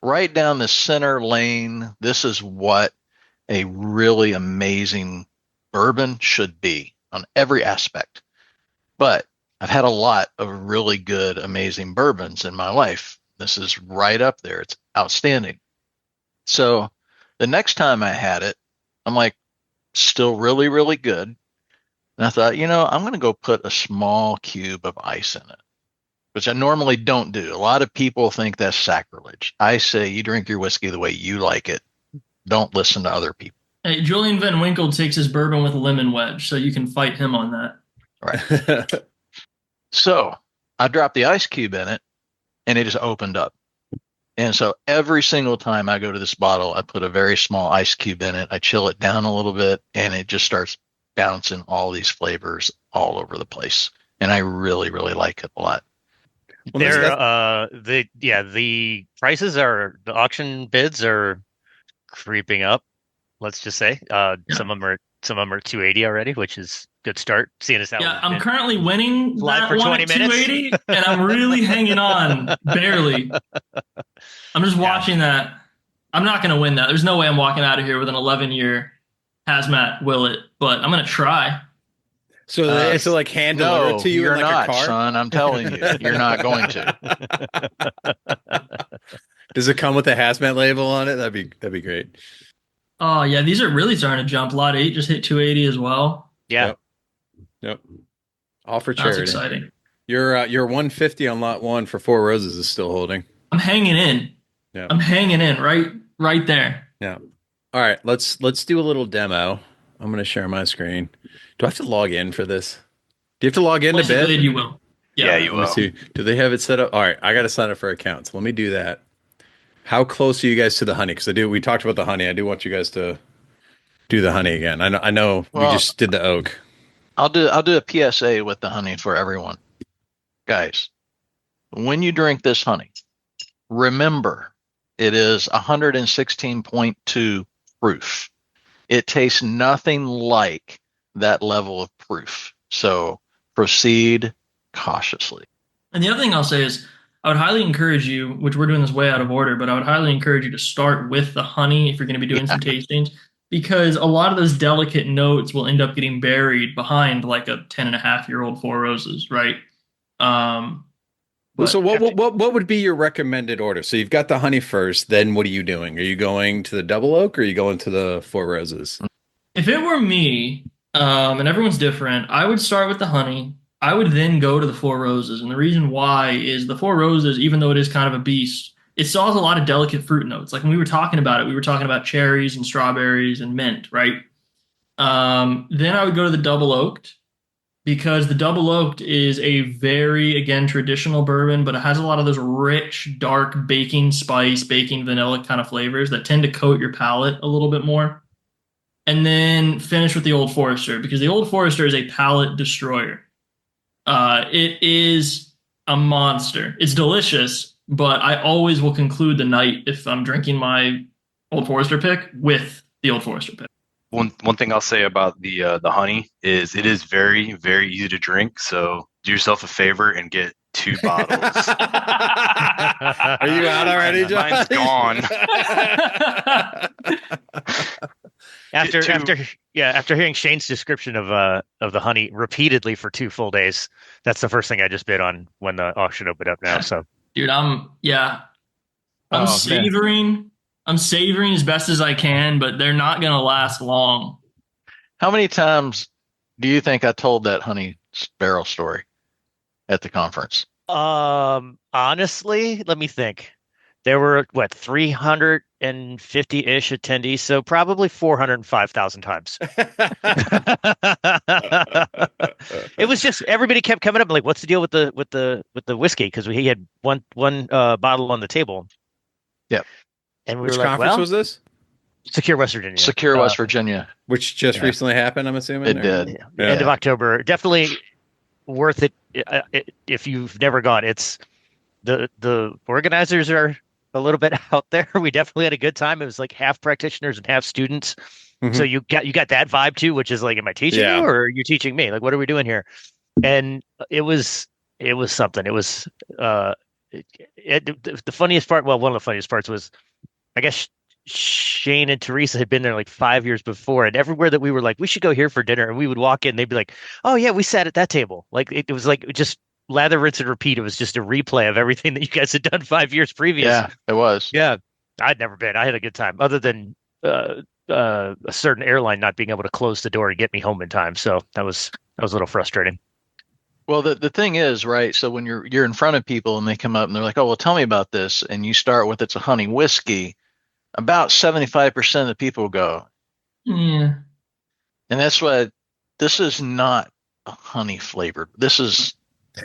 right down the center lane. This is what a really amazing bourbon should be on every aspect. But I've had a lot of really good, amazing bourbons in my life. This is right up there. It's outstanding. So the next time I had it, I'm like, still really, really good. And I thought, I'm going to go put a small cube of ice in it, which I normally don't do. A lot of people think that's sacrilege. I say you drink your whiskey the way you like it. Don't listen to other people. Hey, Julian Van Winkle takes his bourbon with a lemon wedge, so you can fight him on that. Right. So I dropped the ice cube in it, and it just opened up. And so every single time I go to this bottle, I put a very small ice cube in it. I chill it down a little bit, and it just starts bouncing all these flavors all over the place. And I really, really like it a lot. Well, the prices are, the auction bids are creeping up. Let's just say some of them are 280 already, which is good start. Seeing as how I'm currently winning live for 20 minutes, 280, and I'm really hanging on barely. I'm just watching that. I'm not going to win that. There's no way I'm walking out of here with an 11-year hazmat Willet, but I'm going to try. So it's to like hand deliver it to you you're in like not, a car? Son. I'm telling you, you're not going to. Does it come with a hazmat label on it? That'd be great. Oh yeah, these are really starting to jump. Lot 8 just hit 280 as well. Yeah. Yep. All for charity. That's exciting. Your 150 on lot 1 for Four Roses is still holding. I'm hanging in. Yeah. I'm hanging in right there. Yeah. All right, let's do a little demo. I'm going to share my screen. Do I have to log in for this? Do you have to log in to bid? You will. Yeah, you will. Let me see. Do they have it set up? All right, I got to sign up for accounts. Let me do that. How close are you guys to the honey? Because we talked about the honey. I do want you guys to do the honey again. I know we just did the oak. I'll do a PSA with the honey for everyone. Guys, when you drink this honey, remember it is 116.2 proof. It tastes nothing like that level of proof. So proceed cautiously. And the other thing I'll say is I would highly encourage you, which we're doing this way out of order, but I would highly encourage you to start with the honey if you're going to be doing some tastings, because a lot of those delicate notes will end up getting buried behind like a 10.5-year-old Four Roses, right? So what would be your recommended order? So you've got the honey first, then what are you doing? Are you going to the double oak or are you going to the Four Roses? If it were me, and everyone's different, I would start with the honey. I would then go to the Four Roses. And the reason why is the Four Roses, even though it is kind of a beast, it still has a lot of delicate fruit notes. Like when we were talking about it, we were talking about cherries and strawberries and mint, right? Then I would go to the double oaked, because the double oaked is a very, again, traditional bourbon, but it has a lot of those rich, dark baking spice, baking vanilla kind of flavors that tend to coat your palate a little bit more. And then finish with the Old Forester, because the Old Forester is a palate destroyer. It is a monster. It's delicious, but I always will conclude the night, if I'm drinking my Old Forester pick, with the Old Forester pick. One thing I'll say about the honey is it is very, very easy to drink. So do yourself a favor and get 2 bottles. Are you out already, John? Mine's gone. After hearing Shane's description of the honey repeatedly for 2 full days, that's the first thing I just bid on when the auction opened up now. So, dude, I'm savoring. Man. I'm savoring as best as I can, but they're not going to last long. How many times do you think I told that honey barrel story at the conference? Honestly, let me think. There were 350-ish attendees, so probably 405,000 times. It was just everybody kept coming up like, "What's the deal with the whiskey?" Because he had one bottle on the table. Yep. And we Which were like, conference "Well, was this? Secure West Virginia." Secure West Virginia. Which just recently happened, I'm assuming? It did. Yeah. End of October. Definitely worth it if you've never gone. It's the organizers are a little bit out there. We definitely had a good time. It was like half practitioners and half students. So you got that vibe too, which is like, am I teaching you or are you teaching me? Like, what are we doing here? And it was something. It was the funniest part. Well, one of the funniest parts was, I guess Shane and Teresa had been there like 5 years before, and everywhere that we were like, we should go here for dinner, and we would walk in, they'd be like, oh yeah, we sat at that table. Like it was like just lather, rinse, and repeat. It was just a replay of everything that you guys had done 5 years previous. Yeah, it was. Yeah, I'd never been. I had a good time, other than a certain airline not being able to close the door and get me home in time. So that was a little frustrating. Well, the thing is, right, so when you're in front of people and they come up and they're like, oh, well, tell me about this, and you start with it's a honey whiskey, about 75% of the people go, Yeah. and that's what this is not a honey flavored. This is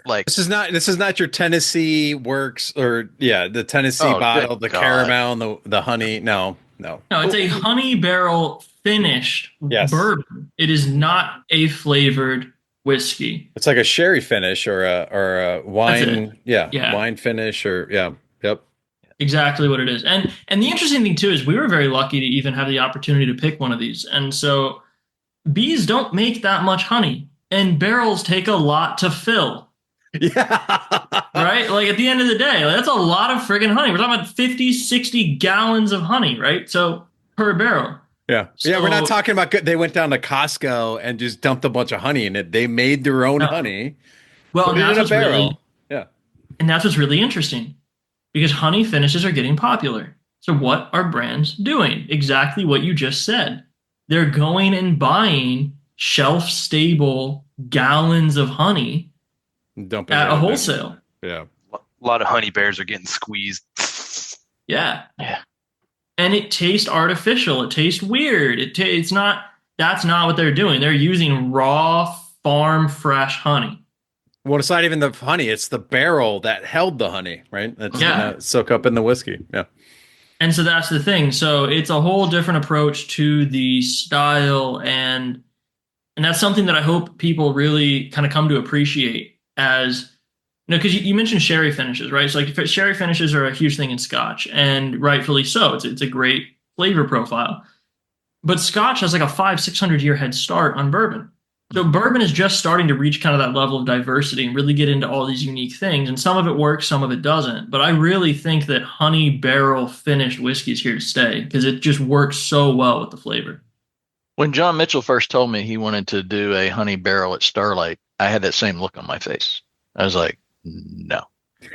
like This is not your Tennessee Works or the Tennessee bottle, the God. caramel and the honey. No. No, it's a honey barrel finished bourbon. It is not a flavored whiskey. It's like a sherry finish or a wine. Yeah, wine finish yep. Exactly what it is. And the interesting thing too is we were very lucky to even have the opportunity to pick one of these. And so bees don't make that much honey, and barrels take a lot to fill. Yeah. Right? Like at the end of the day, that's a lot of friggin' honey. We're talking about 50, 60 gallons of honey, right? So per barrel. Yeah. We're not talking about they went down to Costco and just dumped a bunch of honey in it. They made their own honey. Well, put it in a barrel. And that's what's really interesting, because honey finishes are getting popular. So what are brands doing? Exactly what you just said. They're going and buying shelf-stable gallons of honey at a wholesale. Yeah. A lot of honey bears are getting squeezed. Yeah. And it tastes artificial. It tastes weird. It's not. That's not what they're doing. They're using raw, farm fresh honey. Well, it's not even the honey. It's the barrel that held the honey, right? That's gonna soak up in the whiskey. Yeah. And so that's the thing. So it's a whole different approach to the style, and that's something that I hope people really kind of come to appreciate. As because you mentioned sherry finishes, right? So like sherry finishes are a huge thing in Scotch, and rightfully so. It's a great flavor profile. But Scotch has like a 500-600 year head start on bourbon. So bourbon is just starting to reach kind of that level of diversity and really get into all these unique things. And some of it works, some of it doesn't. But I really think that honey barrel finished whiskey is here to stay, because it just works so well with the flavor. When John Mitchell first told me he wanted to do a honey barrel at Starlight, I had that same look on my face. I was like, no.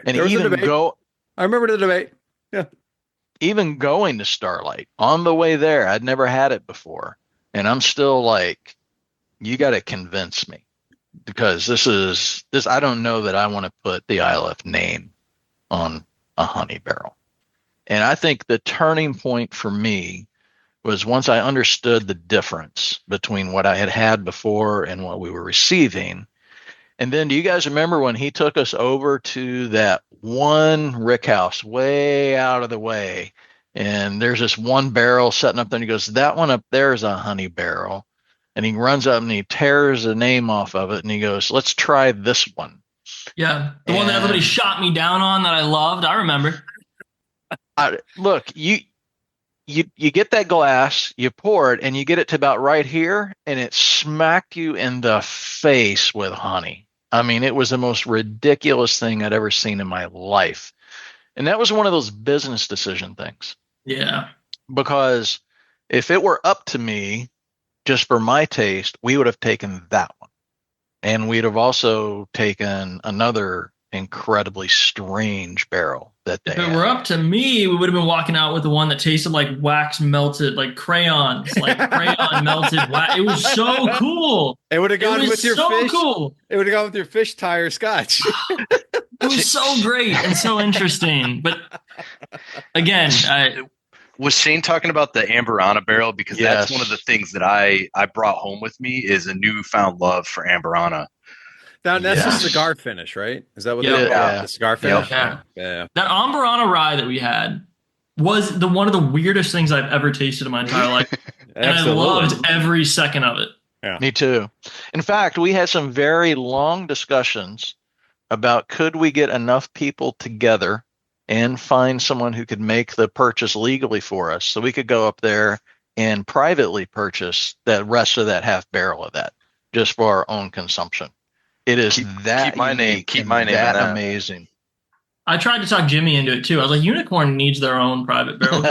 And I remember the debate. Yeah. Even going to Starlight on the way there, I'd never had it before. And I'm still like, you got to convince me, because this, I don't know that I want to put the ILF name on a honey barrel. And I think the turning point for me was once I understood the difference between what I had had before and what we were receiving. And then do you guys remember when he took us over to that one rick house way out of the way, and there's this one barrel sitting up there, and he goes, that one up there is a honey barrel. And he runs up and he tears the name off of it, and he goes, let's try this one. Yeah, the one that everybody shot me down on that I loved. I remember. Look, you get that glass, you pour it, and you get it to about right here, and it smacked you in the face with honey. I mean, it was the most ridiculous thing I'd ever seen in my life. And that was one of those business decision things. Yeah. Because if it were up to me, just for my taste, we would have taken that one. And we'd have also taken another incredibly strange barrel that they If it had. were up to me, we would have been walking out with the one that tasted like wax melted, like crayons, like crayon melted wax. It was so cool. It would have gone with your fish. Cool. It would have gone with your fish tire scotch. It was so great and so interesting. But again, was Shane talking about the Amberana barrel? Because that's Yes. one of the things that I brought home with me is a newfound love for Amberana. Now, that's Yes. a cigar finish, right? Is that what Yeah. they Yeah. The cigar finish? Yeah. Yeah. that Amberana rye that we had was one of the weirdest things I've ever tasted in my entire life. And I loved every second of it. Yeah. Me too. In fact, we had some very long discussions about could we get enough people together and find someone who could make the purchase legally for us so we could go up there and privately purchase the rest of that half barrel of that just for our own consumption. It is Keep my unique name- keep and my name in that that. amazing. I tried to talk Jimmy into it too. I was like, Unicorn needs their own private barrel.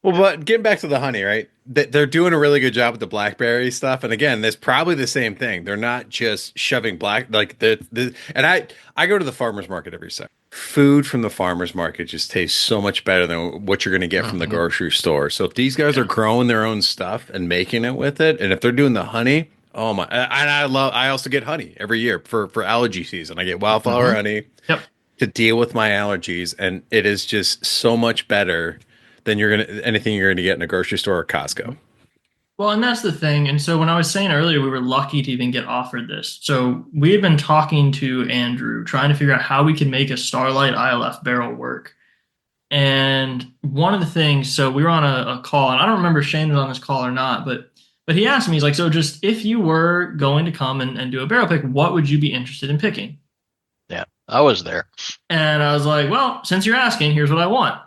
Well, but getting back to the honey, right? They're doing a really good job with the blackberry stuff. And again, there's probably the same thing. They're not just shoving and I go to the farmer's market every second. Food from the farmer's market just tastes so much better than what you're going to get from the grocery store. So if these guys are growing their own stuff and making it with it, and if they're doing the honey, oh my! And I also get honey every year for allergy season. I get wildflower honey to deal with my allergies, and it is just so much better than anything you're gonna get in a grocery store or Costco. Well, and that's the thing. And so when I was saying earlier, we were lucky to even get offered this. So we had been talking to Andrew, trying to figure out how we could make a Starlight ILF barrel work. And one of the things, so we were on a call, and I don't remember if Shane was on this call or not, but he asked me, he's like, so just if you were going to come and do a barrel pick, what would you be interested in picking? Yeah, I was there. And I was like, well, since you're asking, here's what I want.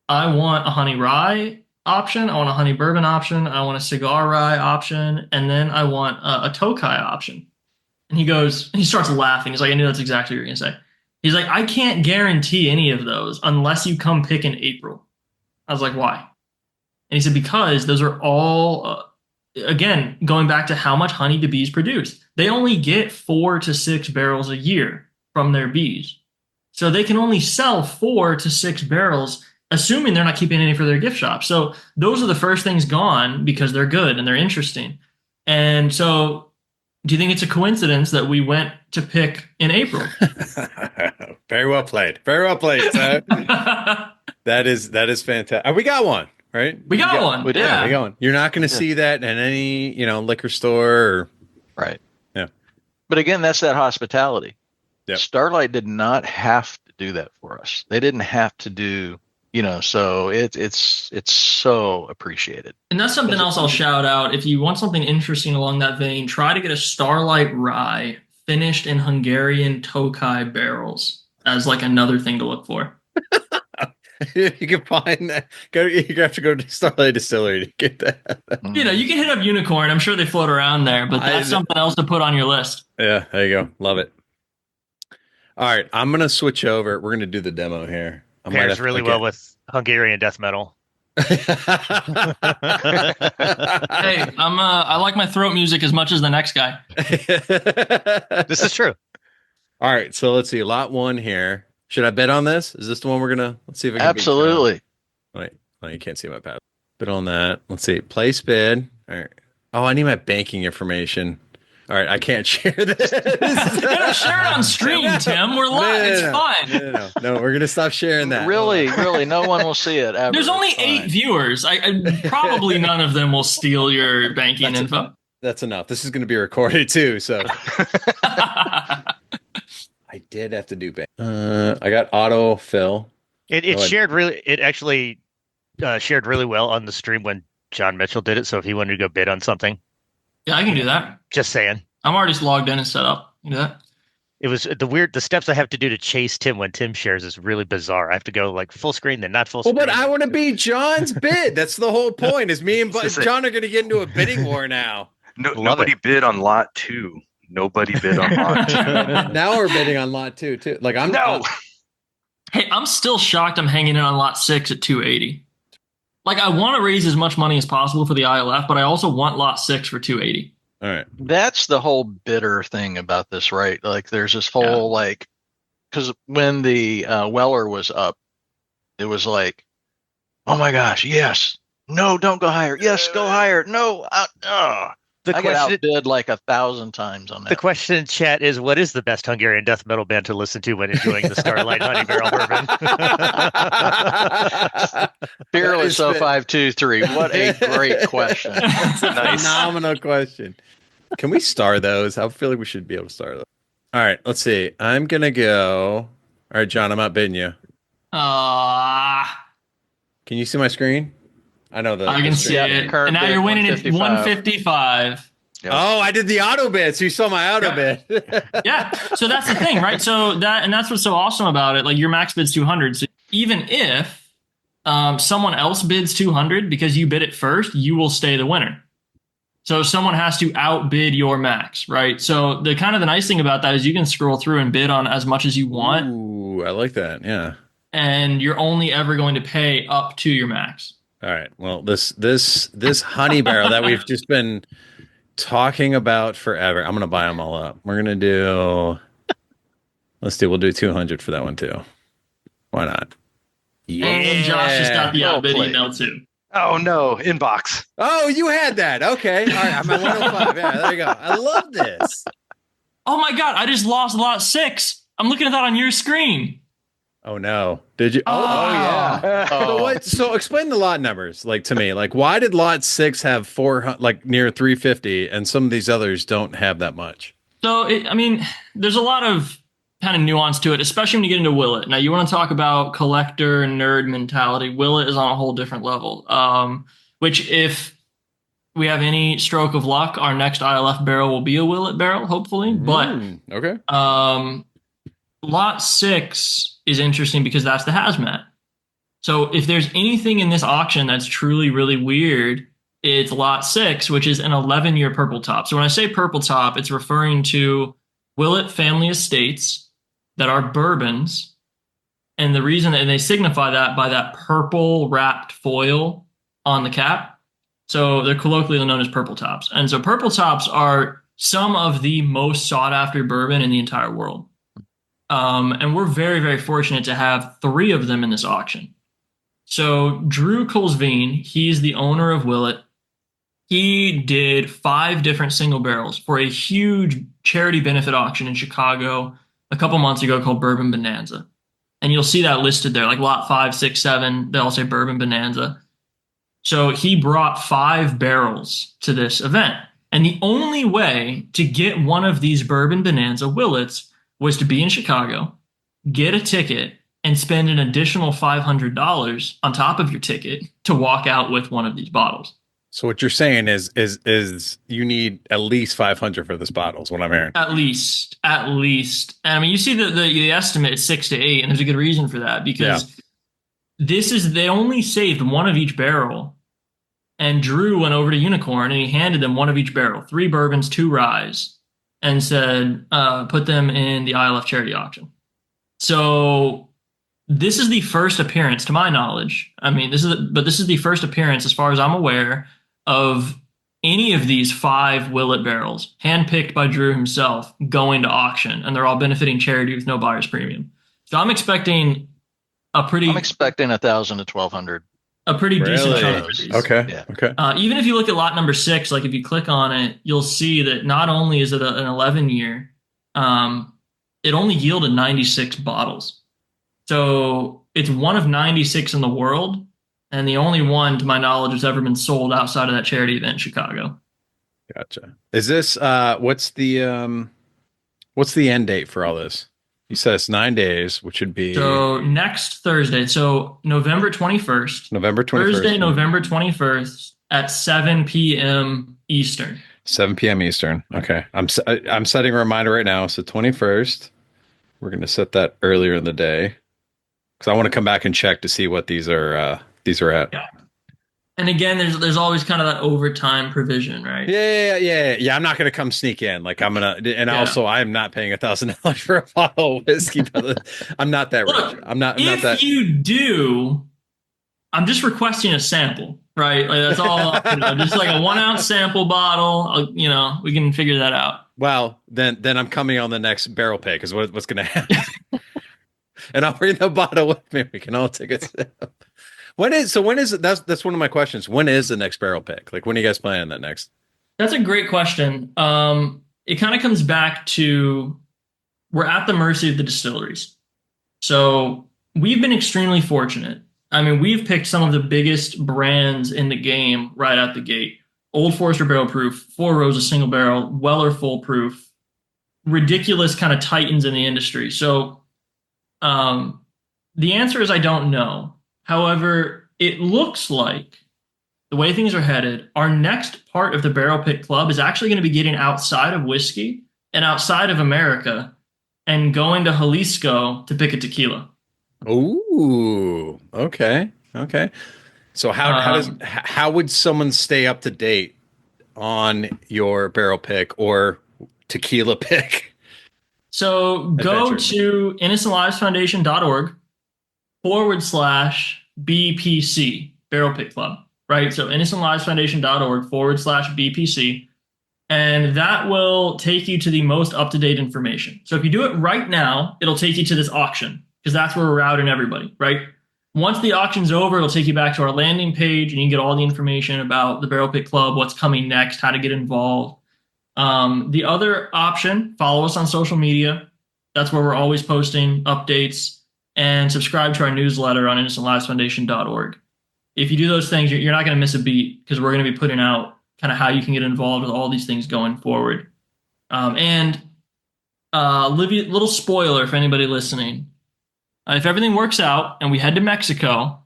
I want a honey rye option. I want a honey bourbon option. I want a cigar rye option. And then I want a Tokai option. And he starts laughing. He's like, I knew that's exactly what you're going to say. He's like, I can't guarantee any of those unless you come pick in April. I was like, why? And he said, because those are all, again, going back to how much honey the bees produce. They only get 4 to 6 barrels a year from their bees. So they can only sell 4 to 6 barrels, assuming they're not keeping any for their gift shop. So those are the first things gone because they're good and they're interesting. And so do you think it's a coincidence that we went to pick in April? Very well played. Very well played, sir. That is fantastic. We got one, right? We got one. We did. Yeah. We got one. You're not going to see that in any, liquor store or Right. Yeah. But again, that's that hospitality. Yep. Starlight did not have to do that for us. They didn't have to do, so it's so appreciated. And that's something else I'll shout out. If you want something interesting along that vein, try to get a Starlight rye finished in Hungarian Tokai barrels as like another thing to look for. you can find that. You have to go to Starlight Distillery to get that. You can hit up Unicorn. I'm sure they float around there, but that's something else to put on your list. Yeah, there you go. Love it. All right, I'm going to switch over. We're going to do the demo here. Pairs really well with Hungarian death metal. Hey, I like my throat music as much as the next guy. This is true. All right, so let's see. Lot 1 here. Should I bet on this? Is this the one we're gonna? Let's see if I can. Absolutely. Wait, you can't see my pad. Bid on that. Let's see. Place bid. All right. Oh, I need my banking information. All right, I can't share this. Share it on stream, Tim. We're live. It's fine. No, we're gonna stop sharing that. Really, no one will see it ever. There's only 8 viewers. I probably none of them will steal your banking info. That's enough. This is going to be recorded too, so. I did have to do bank. I got autofill. It shared really. It actually shared really well on the stream when John Mitchell did it. So if he wanted to go bid on something, yeah, I can do that. Just saying. I'm already logged in and set up. You do that? It was the steps I have to do to chase Tim when Tim shares is really bizarre. I have to go like full screen, then not full screen. Well, but I want to be John's bid. That's the whole point. Is me and John are going to get into a bidding war now. Nobody bid on lot 2. Nobody bid on lot 2. Now we're bidding on lot 2 too. Like Hey, I'm still shocked. I'm hanging in on lot 6 at 280. Like I want to raise as much money as possible for the ILF, but I also want lot 6 for 280. All right. That's the whole bitter thing about this, right? Like there's this whole like, because when the Weller was up, it was like, oh my gosh, yes, no, don't go higher, yes, go higher, no, I got outbid like 1,000 times on that. The question in chat is, what is the best Hungarian death metal band to listen to when enjoying the Starlight Honey Barrel Bourbon? Fearless 0523. What a great question. That's a phenomenal question. Can we star those? I feel like we should be able to star those. All right, let's see. I'm going to go. All right, John, I'm outbidding you. Can you see my screen? I know that. I can see it. And now you're winning at 155. Yep. Oh, I did the auto bid, so you saw my auto bid. Yeah. So that's the thing, right? So that's what's so awesome about it. Like your max bid's 200. So even if someone else bids 200 because you bid it first, you will stay the winner. So someone has to outbid your max, right? So the nice thing about that is you can scroll through and bid on as much as you want. Ooh, I like that. Yeah. And you're only ever going to pay up to your max. All right. Well, this honey barrel that we've just been talking about forever, I'm going to buy them all up. We're going to we'll do 200 for that one too. Why not? Yeah. And Josh just got the outbid email too. Oh no, inbox. Oh, you had that. Okay. All right. I'm at 105. Yeah, there you go. I love this. Oh my God. I just lost lot 6. I'm looking at that on your screen. Oh no! Did you? Oh yeah. So explain the lot numbers, like to me. Like, why did lot 6 have 400, like near 350, and some of these others don't have that much? So there's a lot of kind of nuance to it, especially when you get into Willet. Now, you want to talk about collector and nerd mentality. Willet is on a whole different level. Which, if we have any stroke of luck, our next ILF barrel will be a Willet barrel, hopefully. But okay. Lot 6 is interesting because that's the hazmat. So if there's anything in this auction that's truly really weird, it's lot 6, which is an 11-year purple top. So when I say purple top, it's referring to Willet family estates that are bourbons. And the reason that they signify that by that purple wrapped foil on the cap. So they're colloquially known as purple tops. And so purple tops are some of the most sought after bourbon in the entire world. And we're very, very fortunate to have 3 of them in this auction. So Drew Colesveen, he's the owner of Willet. He did 5 different single barrels for a huge charity benefit auction in Chicago a couple months ago called Bourbon Bonanza. And you'll see that listed there, like lot 5, 6, 7. They all say Bourbon Bonanza. So he brought 5 barrels to this event. And the only way to get one of these Bourbon Bonanza Willets was to be in Chicago, get a ticket, and spend an additional $500 on top of your ticket to walk out with one of these bottles. So what you're saying is you need at least 500 for this bottle is what I'm hearing. At least. And you see the estimate is 6 to 8, and there's a good reason for that because they only saved one of each barrel. And Drew went over to Unicorn and he handed them one of each barrel, 3 bourbons, 2 ryes, and said, put them in the ILF charity auction. So this is the first appearance, to my knowledge. This is the first appearance, as far as I'm aware, of any of these 5 Willet barrels, handpicked by Drew himself, going to auction, and they're all benefiting charity with no buyer's premium. So I'm expecting I'm expecting 1,000 to 1,200. A pretty decent chunk of these. Okay. Yeah. Okay. Even if you look at lot number 6, like if you click on it, you'll see that not only is it an 11-year, it only yielded 96 bottles. So it's one of 96 in the world, and the only one, to my knowledge, that's ever been sold outside of that charity event in Chicago. Gotcha. Is this what's the end date for all this? You said it's 9 days, which would be so next Thursday. So November 21st. Thursday, November 21st at 7 p.m. Eastern. 7 p.m. Eastern. Okay. I'm setting a reminder right now. So 21st. We're going to set that earlier in the day because I want to come back and check to see what these are at. Yeah. And again, there's always kind of that overtime provision, right? Yeah. I'm not going to come sneak in. Like also I'm not paying $1,000 for a bottle of whiskey. I'm not that rich. I'm not if that. you do, I'm just requesting a sample, right? Like that's all. Just like a 1 ounce sample bottle. We can figure that out. Well, then I'm coming on the next barrel pick. Is what's going to happen, and I'll bring the bottle with me. We can all take a sip. When is it? That's one of my questions. When is the next barrel pick? Like, when are you guys planning that next? That's a great question. It kind of comes back to we're at the mercy of the distilleries. So we've been extremely fortunate. I mean, we've picked some of the biggest brands in the game right out the gate. Old Forester Barrel Proof, Four Roses Single Barrel, Weller Full Proof, ridiculous kind of titans in the industry. So the answer is I don't know. However, it looks like the way things are headed, our next part of the Barrel Pick Club is actually going to be getting outside of whiskey and outside of America and going to Jalisco to pick a tequila. Ooh, okay. So how would someone stay up to date on your barrel pick or tequila pick? So go to innocentlives.foundation.org/BPC, Barrel Pick Club, right? So innocentlives.foundation.org/BPC, and that will take you to the most up-to-date information. So if you do it right now, it'll take you to this auction, because that's where we're routing everybody, right? Once the auction's over, it'll take you back to our landing page, and you can get all the information about the Barrel Pick Club, what's coming next, how to get involved. The other option, follow us on social media. That's where we're always posting updates, and subscribe to our newsletter on innocentlivefoundation.org. If you do those things, you're not going to miss a beat, because we're going to be putting out kind of how you can get involved with all these things going forward. And little spoiler for anybody listening. If everything works out and we head to Mexico,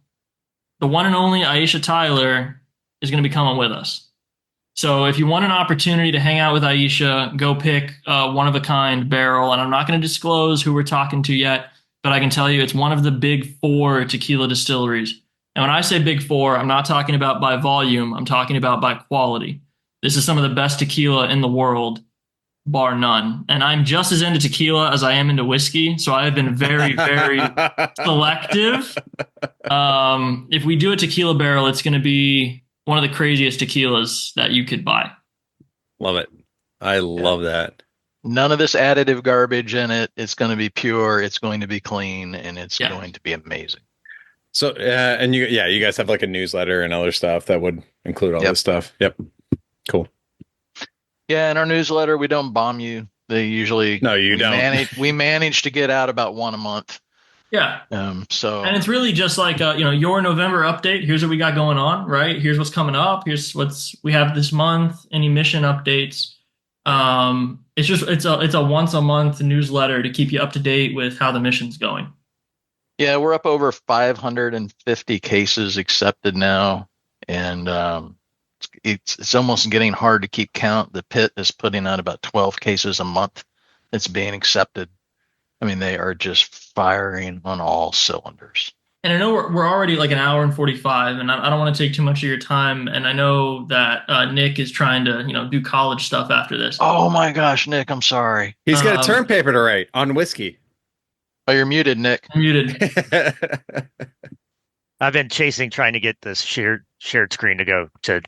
the one and only Aisha Tyler is going to be coming with us. So if you want an opportunity to hang out with Aisha, go pick a one-of-a-kind barrel. And I'm not going to disclose who we're talking to yet, but I can tell you it's one of the big 4 tequila distilleries. And when I say big 4, I'm not talking about by volume. I'm talking about by quality. This is some of the best tequila in the world, bar none. And I'm just as into tequila as I am into whiskey. So I have been very, very selective. If we do a tequila barrel, it's going to be one of the craziest tequilas that you could buy. Love it. I love that. None of this additive garbage in it. It's going to be pure. It's going to be clean, and it's going to be amazing. So, and you guys have like a newsletter and other stuff that would include all this stuff. Yep. Cool. Yeah, in our newsletter, we don't bomb you. They usually don't. We manage to get out about 1 a month. Yeah. So, and it's really just like your November update. Here's what we got going on, right? Here's what's coming up. Here's we have this month. Any mission updates. It's a once a month newsletter to keep you up to date with how the mission's going. Yeah, we're up over 550 cases accepted now, and it's almost getting hard to keep count. The pit is putting out about 12 cases a month that's being accepted. I mean, they are just firing on all cylinders. And I know we're already like an hour and 45, and I don't want to take too much of your time. And I know that Nick is trying to do college stuff after this. Oh my gosh, Nick, I'm sorry. He's got a term paper to write on whiskey. Oh, you're muted, Nick. Muted. I've been trying to get this shared screen to go to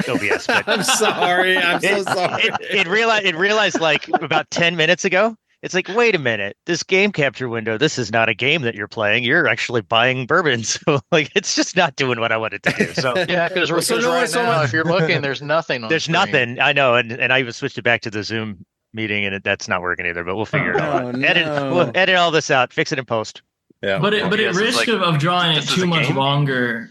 OBS. But I'm sorry. I'm so sorry. It realized like about 10 minutes ago. It's like, wait a minute, this game capture window, this is not a game that you're playing. You're actually buying bourbon. So like, it's just not doing what I wanted to do. So yeah, because right now, if you're looking, there's nothing on There's nothing. I know. And I even switched it back to the Zoom meeting, and that's not working either, but we'll figure it out. No. We'll edit all this out, fix it in post. Yeah. But at risk of drawing it too much longer,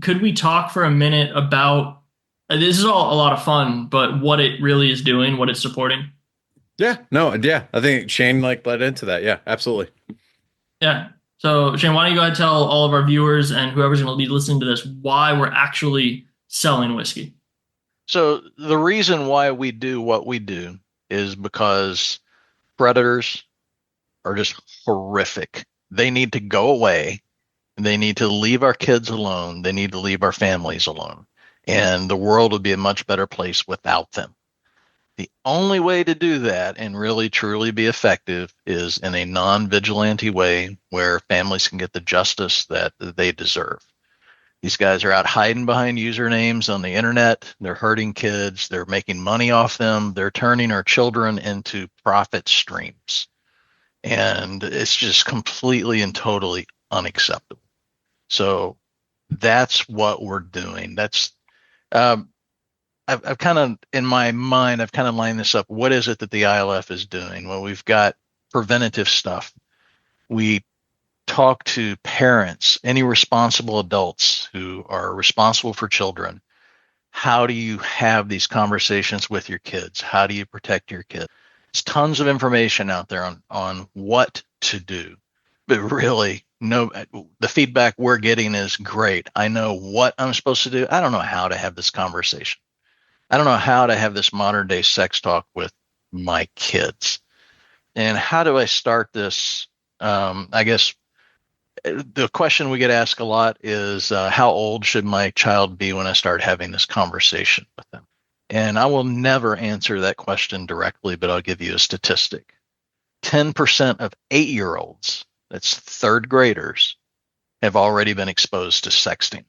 could we talk for a minute about, this is all a lot of fun, but what it really is doing, what it's supporting? Yeah, no, yeah. I think Shane led into that. Yeah, absolutely. Yeah. So Shane, why don't you go ahead and tell all of our viewers and whoever's going to be listening to this why we're actually selling whiskey? So the reason why we do what we do is because predators are just horrific. They need to go away. They need to leave our kids alone. They need to leave our families alone. And the world would be a much better place without them. The only way to do that and really truly be effective is in a non-vigilante way where families can get the justice that they deserve. These guys are out hiding behind usernames on the internet. They're hurting kids. They're making money off them. They're turning our children into profit streams. And it's just completely and totally unacceptable. So that's what we're doing. That's, I've kind of, in my mind, I've kind of lined this up. What is it that the ILF is doing? Well, we've got preventative stuff. We talk to parents, any responsible adults who are responsible for children. How do you have these conversations with your kids? How do you protect your kids? There's tons of information out there on what to do, but really, no, the feedback we're getting is great. I know what I'm supposed to do. I don't know how to have this conversation. I don't know how to have this modern day sex talk with my kids. And how do I start this? I guess the question we get asked a lot is, how old should my child be when I start having this conversation with them? And I will never answer that question directly, but I'll give you a statistic. 10% of 8-year-olds, that's third graders, have already been exposed to sexting.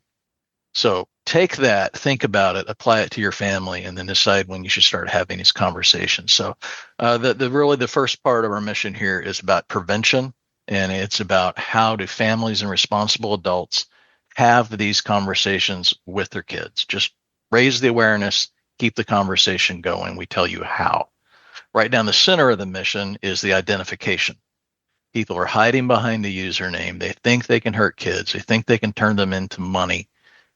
So take that, think about it, apply it to your family, and then decide when you should start having these conversations. So the first part of our mission here is about prevention. And it's about how do families and responsible adults have these conversations with their kids. Just raise the awareness, keep the conversation going. We tell you how. Right down the center of the mission is the identification. People are hiding behind the username. They think they can hurt kids. They think they can turn them into money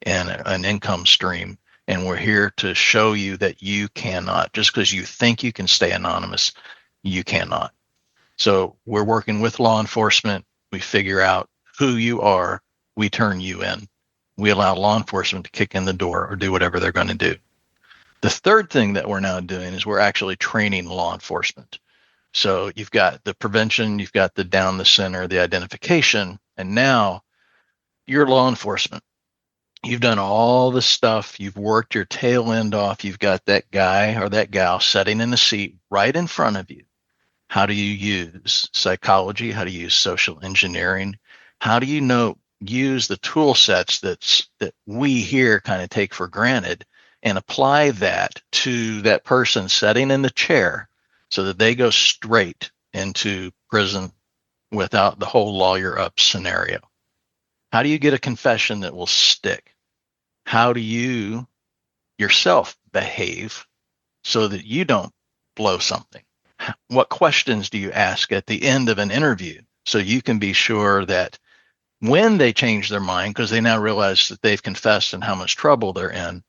and an income stream. And we're here to show you that you cannot. Just because you think you can stay anonymous, you cannot. So we're working with law enforcement. We figure out who you are. We turn you in. We allow law enforcement to kick in the door or do whatever they're going to do. The third thing that we're now doing is we're actually training law enforcement. So you've got the prevention, you've got the down the center, the identification, and now you're law enforcement. You've done all the stuff. You've worked your tail end off. You've got that guy or that gal sitting in the seat right in front of you. How do you use psychology? How do you use social engineering? How do you use the tool sets that we here kind of take for granted and apply that to that person sitting in the chair so that they go straight into prison without the whole lawyer up scenario? How do you get a confession that will stick? How do you yourself behave so that you don't blow something? What questions do you ask at the end of an interview so you can be sure that when they change their mind, because they now realize that they've confessed and how much trouble they're in,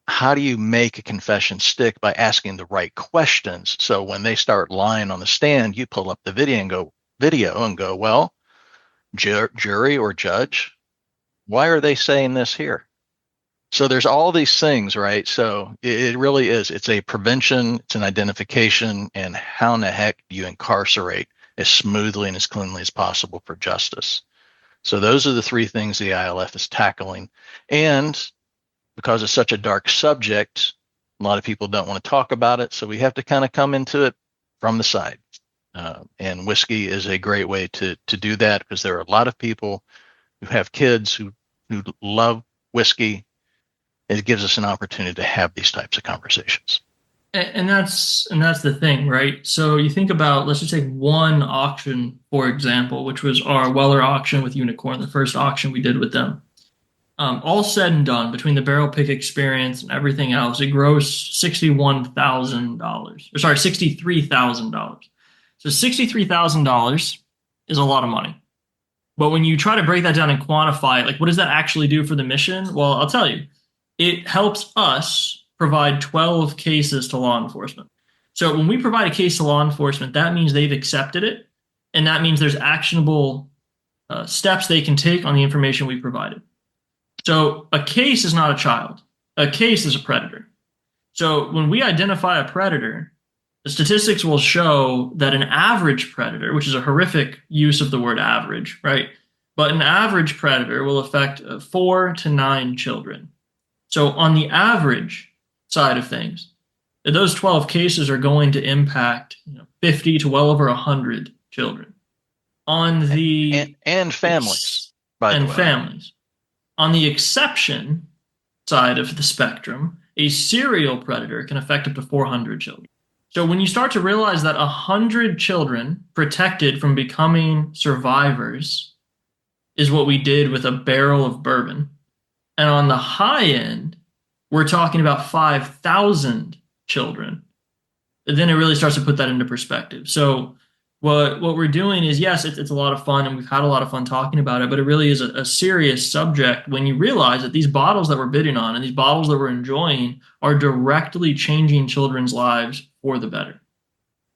how do you make a confession stick by asking the right questions? So when they start lying on the stand, you pull up the video and go, well, jury or judge, why are they saying this here? So there's all these things, right? So it really is. It's a prevention, it's an identification, and how in the heck do you incarcerate as smoothly and as cleanly as possible for justice? So those are the three things the ILF is tackling. And because it's such a dark subject, a lot of people don't want to talk about it. So we have to kind of come into it from the side. And whiskey is a great way to do that, because there are a lot of people who have kids who love whiskey. It gives us an opportunity to have these types of conversations. And that's the thing, right? So you think about, let's just take one auction, for example, which was our Weller auction with Unicorn, the first auction we did with them. All said and done, between the barrel pick experience and everything else, it grossed $61,000. Sorry, $63,000. So $63,000 is a lot of money. But when you try to break that down and quantify it, like, what does that actually do for the mission? Well, I'll tell you. It helps us provide 12 cases to law enforcement. So when we provide a case to law enforcement, that means they've accepted it, and that means there's actionable steps they can take on the information we provided. So a case is not a child. A case is a predator. So when we identify a predator, the statistics will show that an average predator, which is a horrific use of the word average, right? But an average predator will affect 4 to 9 children. So on the average side of things, those 12 cases are going to impact 50 to well over 100 children. On the and families, by the way. Families. On the exception side of the spectrum, a serial predator can affect up to 400 children. So when you start to realize that 100 children protected from becoming survivors is what we did with a barrel of bourbon, and on the high end, we're talking about 5,000 children, then it really starts to put that into perspective. So what we're doing is, yes, it's a lot of fun, and we've had a lot of fun talking about it, but it really is a serious subject when you realize that these bottles that we're bidding on and these bottles that we're enjoying are directly changing children's lives for the better.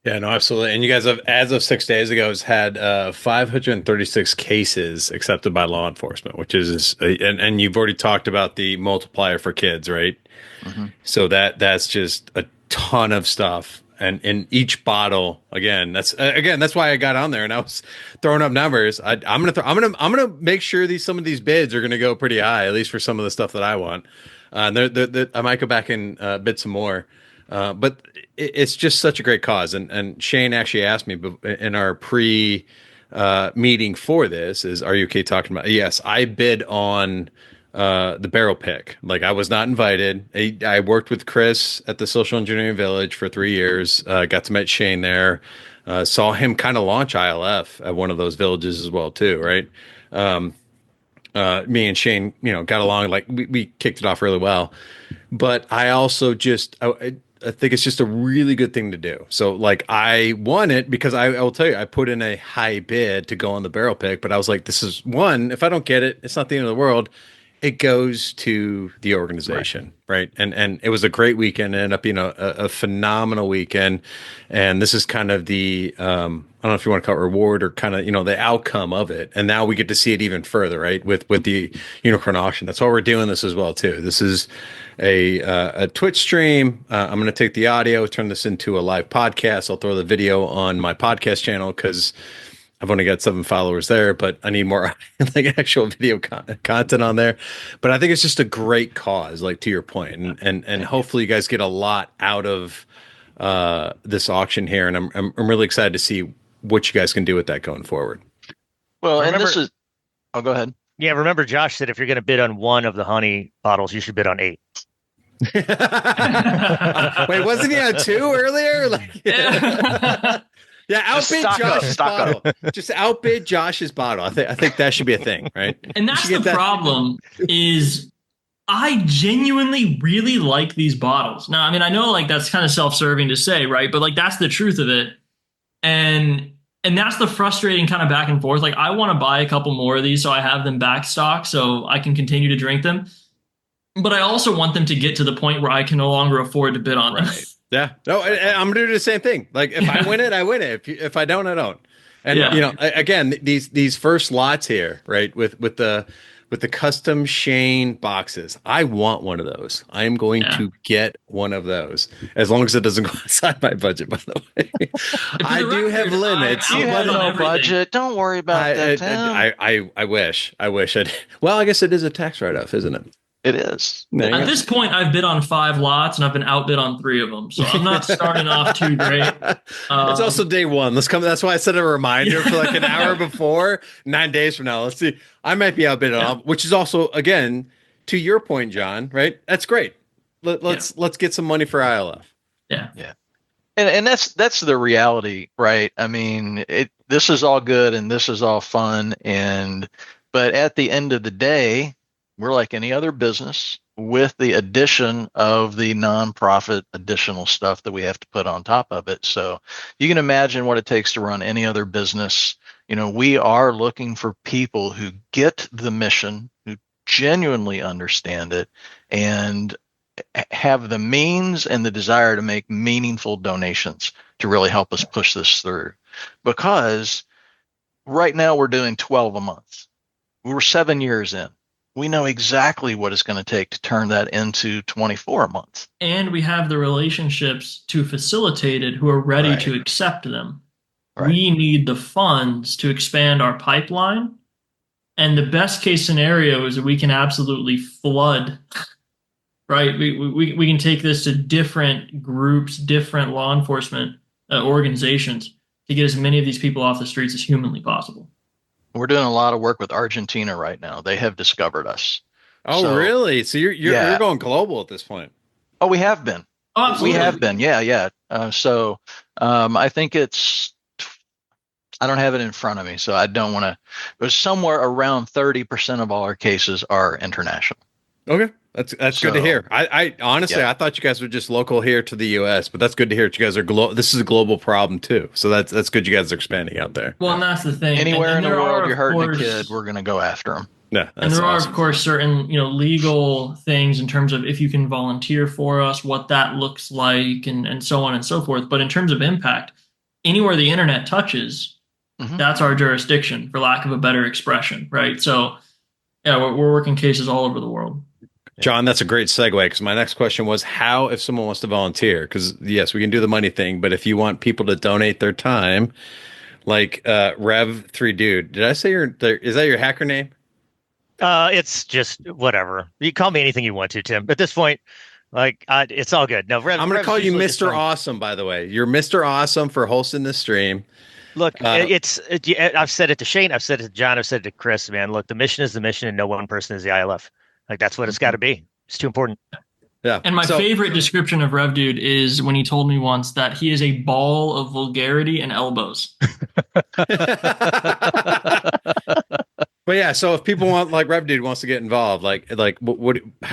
Yeah, no, absolutely. And you guys have, as of 6 days ago, has had 536 cases accepted by law enforcement, which is, and you've already talked about the multiplier for kids, right? Mm-hmm. So that's just a ton of stuff. And in each bottle, that's why I got on there and I was throwing up numbers. I'm gonna make sure some of these bids are gonna go pretty high, at least for some of the stuff that I want. And I might go back and bid some more. But it's just such a great cause. And Shane actually asked me in our pre meeting for this are you okay talking about? Yes, I bid on the barrel pick. Like, I was not invited. I worked with Chris at the Social Engineering Village for 3 years. Got to meet Shane there. Saw him kind of launch ILF at one of those villages as well too, right? Me and Shane, got along. Like, we kicked it off really well. But I also I think it's just a really good thing to do. So, like, I won it because I will tell you, I put in a high bid to go on the barrel pick, but I was like, this is one, if I don't get it, it's not the end of the world. It goes to the organization, right? And it was a great weekend. It ended up being a phenomenal weekend. And this is kind of the, I don't know if you want to call it reward or kind of, the outcome of it. And now we get to see it even further, right? With the unicorn auction. That's why we're doing this as well too. This is a Twitch stream. I'm going to take the audio, turn this into a live podcast. I'll throw the video on my podcast channel because I've only got 7 followers there, but I need more like actual video content on there. But I think it's just a great cause, like, to your point, and hopefully you guys get a lot out of this auction here. And I'm really excited to see what you guys can do with that going forward. Well, and go ahead. Yeah, remember Josh said if you're going to bid on one of the honey bottles, you should bid on 8. Wait, wasn't he on 2 earlier? Yeah, outbid Josh's bottle. Just outbid Josh's bottle. I think that should be a thing, right? And that's the problem is I genuinely really like these bottles. Now, I mean, I know, like, that's kind of self-serving to say, right? But, like, that's the truth of it. And that's the frustrating kind of back and forth. Like, I want to buy a couple more of these so I have them back stock so I can continue to drink them. But I also want them to get to the point where I can no longer afford to bid on them. Right. Yeah, no, I'm gonna do the same thing. Like, if I win it, I win it. If I don't, I don't. And again, these first lots here, right, with the custom Shane boxes, I want one of those. I am going to get one of those, as long as it doesn't go outside my budget. By the way, I do have limits. You have no budget. Don't worry about that. I wish. Well, I guess it is a tax write-off, isn't it? It is. At this point, I've bid on 5 lots and I've been outbid on 3 of them. So I'm not starting off too great. It's also day one. That's why I set a reminder for like an hour before, 9 days from now. Let's see. I might be outbid on, which is also, again, to your point, John, right? That's great. Let's get some money for ILF. Yeah. Yeah. And that's the reality, right? I mean, this is all good and this is all fun. But at the end of the day, we're like any other business with the addition of the nonprofit additional stuff that we have to put on top of it. So you can imagine what it takes to run any other business. We are looking for people who get the mission, who genuinely understand it, and have the means and the desire to make meaningful donations to really help us push this through. Because right now we're doing 12 a month. We're 7 years in. We know exactly what it's going to take to turn that into 24 a month. And we have the relationships to facilitate it who are ready to accept them. Right. We need the funds to expand our pipeline. And the best case scenario is that we can absolutely flood, right? We can take this to different groups, different law enforcement organizations to get as many of these people off the streets as humanly possible. We're doing a lot of work with Argentina right now. They have discovered us. Oh, So, really? So you're yeah. you're going global at this point. Oh, we have been. Oh, absolutely. We have been. Yeah. So I think I don't have it in front of me, so I don't want to. It was somewhere around 30% of all our cases are international. Okay. That's good to So, hear. I honestly, yeah. I thought you guys were just local here to the US, but that's good to hear that you guys are this is a global problem too. So that's good you guys are expanding out there. Well, and that's the thing. Anywhere and in the there world are, you're of hurting a course, kid, we're going to go after them. Yeah, and that's there are, awesome. of course, certain legal things in terms of if you can volunteer for us, what that looks like, and so on and so forth. But in terms of impact, anywhere the internet touches, that's our jurisdiction, for lack of a better expression, right? So, yeah, we're working cases all over the world. John, that's a great segue because my next question was how if someone wants to volunteer? Because yes, we can do the money thing, but if you want people to donate their time, like Rev3Dood, did I say is that your hacker name? It's just whatever. You call me anything you want to, Tim. At this point, it's all good. No, I'm going to call you Mr. Awesome, by the way. You're Mr. Awesome for hosting this stream. Look, I've said it to Shane. I've said it to John. I've said it to Chris, man. Look, the mission is the mission and no one person is the ILF. Like, that's what it's got to be. It's too important. Yeah. And my favorite description of Rev3Dood is when he told me once that he is a ball of vulgarity and elbows. But yeah, so if people want, like Rev3Dood wants to get involved, how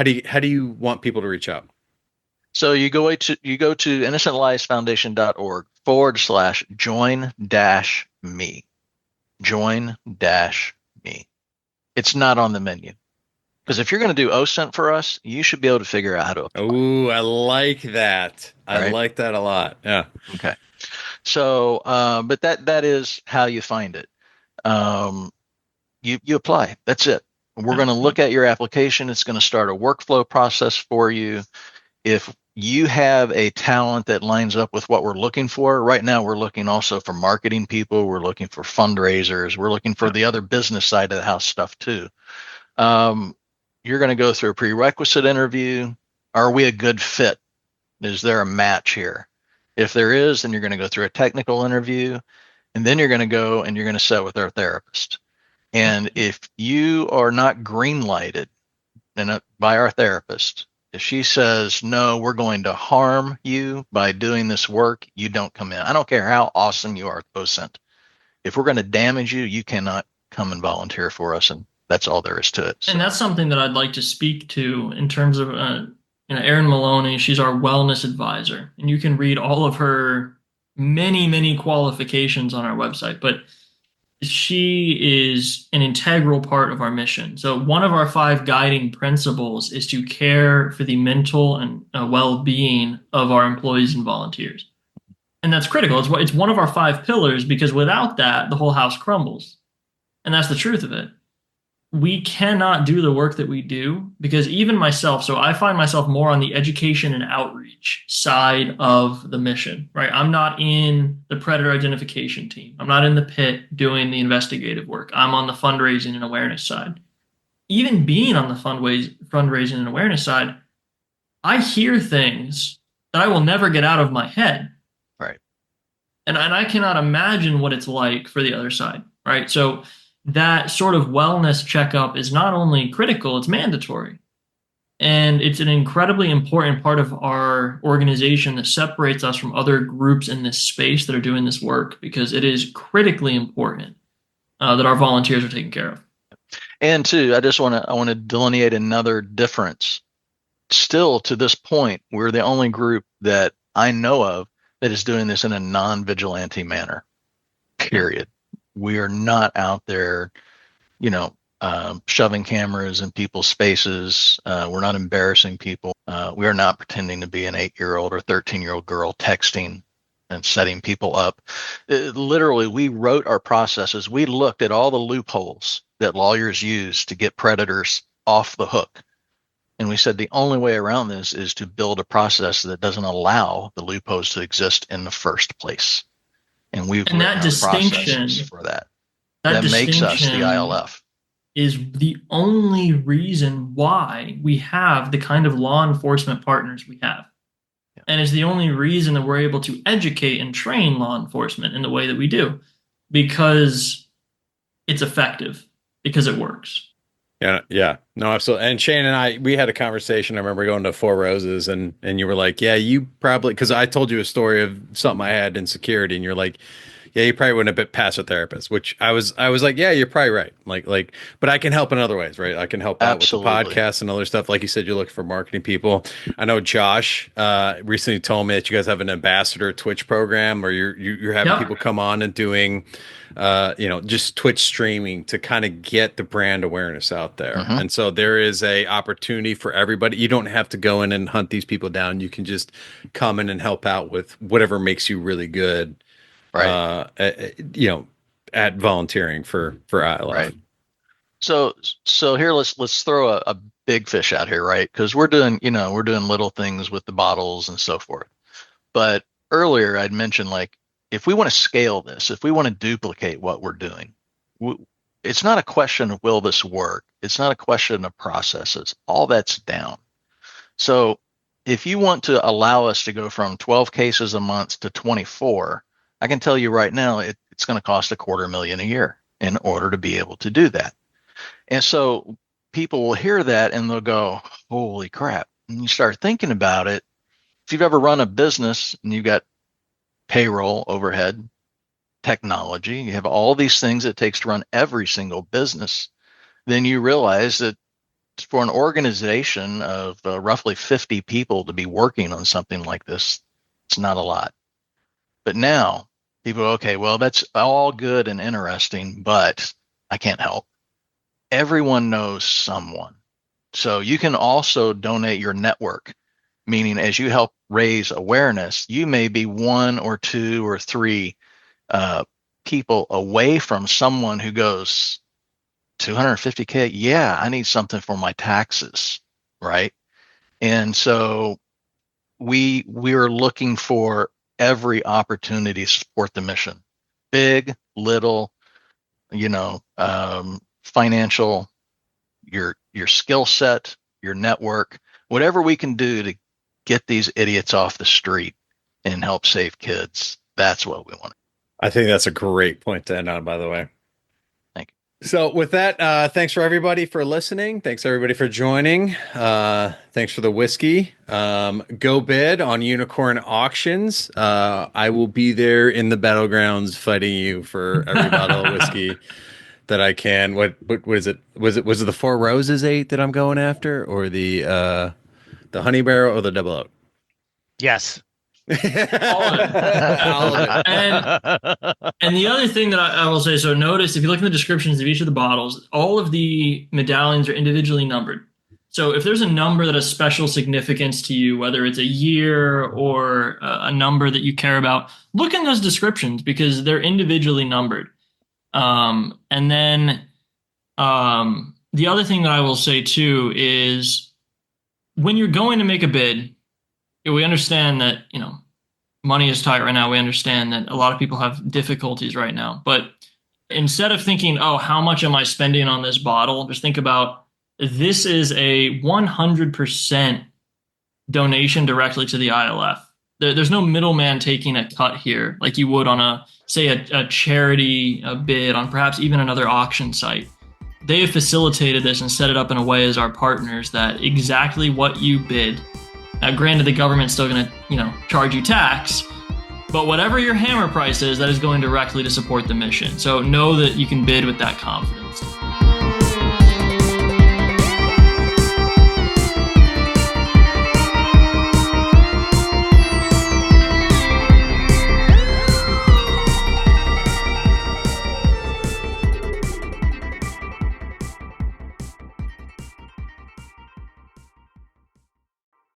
do you want people to reach out? So you go to innocentliesfoundation.org/join-me. Join-me. It's not on the menu. Because if you're going to do OSINT for us, you should be able to figure out how to apply. Oh, I like that. I like that a lot. Yeah. Okay. So, but that is how you find it. You apply. That's it. We're going to look at your application. It's going to start a workflow process for you. If you have a talent that lines up with what we're looking for, right now we're looking also for marketing people. We're looking for fundraisers. We're looking for the other business side of the house stuff too. You're going to go through a prerequisite interview. Are we a good fit? Is there a match here? If there is, then you're going to go through a technical interview, and then you're going to go and you're going to sit with our therapist. And if you are not green lighted by our therapist, if she says, no, we're going to harm you by doing this work, you don't come in. I don't care how awesome you are at OSINT. If we're going to damage you, you cannot come and volunteer for us. And that's all there is to it. So. And that's something that I'd like to speak to in terms of, Erin Maloney. She's our wellness advisor, and you can read all of her many, many qualifications on our website. But she is an integral part of our mission. So one of our 5 guiding principles is to care for the mental and well-being of our employees and volunteers. And that's critical. It's one of our 5 pillars, because without that, the whole house crumbles. And that's the truth of it. We cannot do the work that we do, because even myself, so I find myself more on the education and outreach side of the mission, right? I'm not in the predator identification team. I'm not in the pit doing the investigative work. I'm on the fundraising and awareness side. Even being on the fundraising and awareness side, I hear things that I will never get out of my head. Right. And I cannot imagine what it's like for the other side, right? So that sort of wellness checkup is not only critical, it's mandatory. And it's an incredibly important part of our organization that separates us from other groups in this space that are doing this work, because it is critically important that our volunteers are taken care of. And too, I want to delineate another difference. Still, to this point, we're the only group that I know of that is doing this in a non-vigilante manner, period. We are not out there, shoving cameras in people's spaces. We're not embarrassing people. We are not pretending to be an 8-year-old or 13-year-old girl texting and setting people up. Literally, we wrote our processes. We looked at all the loopholes that lawyers use to get predators off the hook. And we said the only way around this is to build a process that doesn't allow the loopholes to exist in the first place. And we've written that distinction for that. That makes us the ILF. Is the only reason why we have the kind of law enforcement partners we have. Yeah. And it's the only reason that we're able to educate and train law enforcement in the way that we do, because it's effective, because it works. Yeah. No, absolutely. And Shane and I, we had a conversation. I remember going to Four Roses and you were like, yeah, you probably, because I told you a story of something I had in security, and you're like, yeah, you probably wouldn't have been past a therapist, which I was like, yeah, you're probably right. Like, but I can help in other ways, right? I can help out with the podcast and other stuff. Like you said, you're looking for marketing people. I know Josh recently told me that you guys have an ambassador Twitch program, or you're having people come on and doing, just Twitch streaming to kind of get the brand awareness out there. And so there is a opportunity for everybody. You don't have to go in and hunt these people down. You can just come in and help out with whatever makes you really good. Right. At volunteering for ILF. Right. So here, let's throw a big fish out here, right? Because we're doing little things with the bottles and so forth. But earlier I'd mentioned, like, if we want to scale this, if we want to duplicate what we're doing, it's not a question of will this work. It's not a question of processes. All that's down. So if you want to allow us to go from 12 cases a month to 24, I can tell you right now, it's going to cost $250,000 a year in order to be able to do that. And so people will hear that and they'll go, holy crap. And you start thinking about it. If you've ever run a business and you've got payroll, overhead, technology, you have all these things it takes to run every single business, then you realize that for an organization of roughly 50 people to be working on something like this, it's not a lot. But now people go, okay, well, that's all good and interesting, but I can't help. Everyone knows someone. So you can also donate your network, meaning as you help raise awareness, you may be 1 or 2 or 3 people away from someone who goes, $250K, yeah, I need something for my taxes, right? And so we are looking for every opportunity to support the mission, big, little, financial, your skill set, your network, whatever we can do to get these idiots off the street and help save kids. That's what we want. I think that's a great point to end on, by the way. Thank you. So with that, thanks for everybody for listening. Thanks everybody for joining. Thanks for the whiskey. Go bid on Unicorn Auctions. I will be there in the battlegrounds fighting you for every bottle of whiskey that I can. What is it? Was it the Four Roses 8 that I'm going after, or the Honey Barrel, or the Double Oak? Yes. All of it. And the other thing that I will say, so notice if you look in the descriptions of each of the bottles, all of the medallions are individually numbered. So if there's a number that has special significance to you, whether it's a year or a number that you care about, look in those descriptions because they're individually numbered. And then the other thing that I will say too is when you're going to make a bid, we understand that, money is tight right now. We understand that a lot of people have difficulties right now. But instead of thinking, oh, how much am I spending on this bottle? Just think about this is a 100% donation directly to the ILF. There's no middleman taking a cut here like you would on a charity bid on perhaps even another auction site. They have facilitated this and set it up in a way as our partners that exactly what you bid. Now, granted, the government's still going to, charge you tax, but whatever your hammer price is, that is going directly to support the mission. So know that you can bid with that confidence.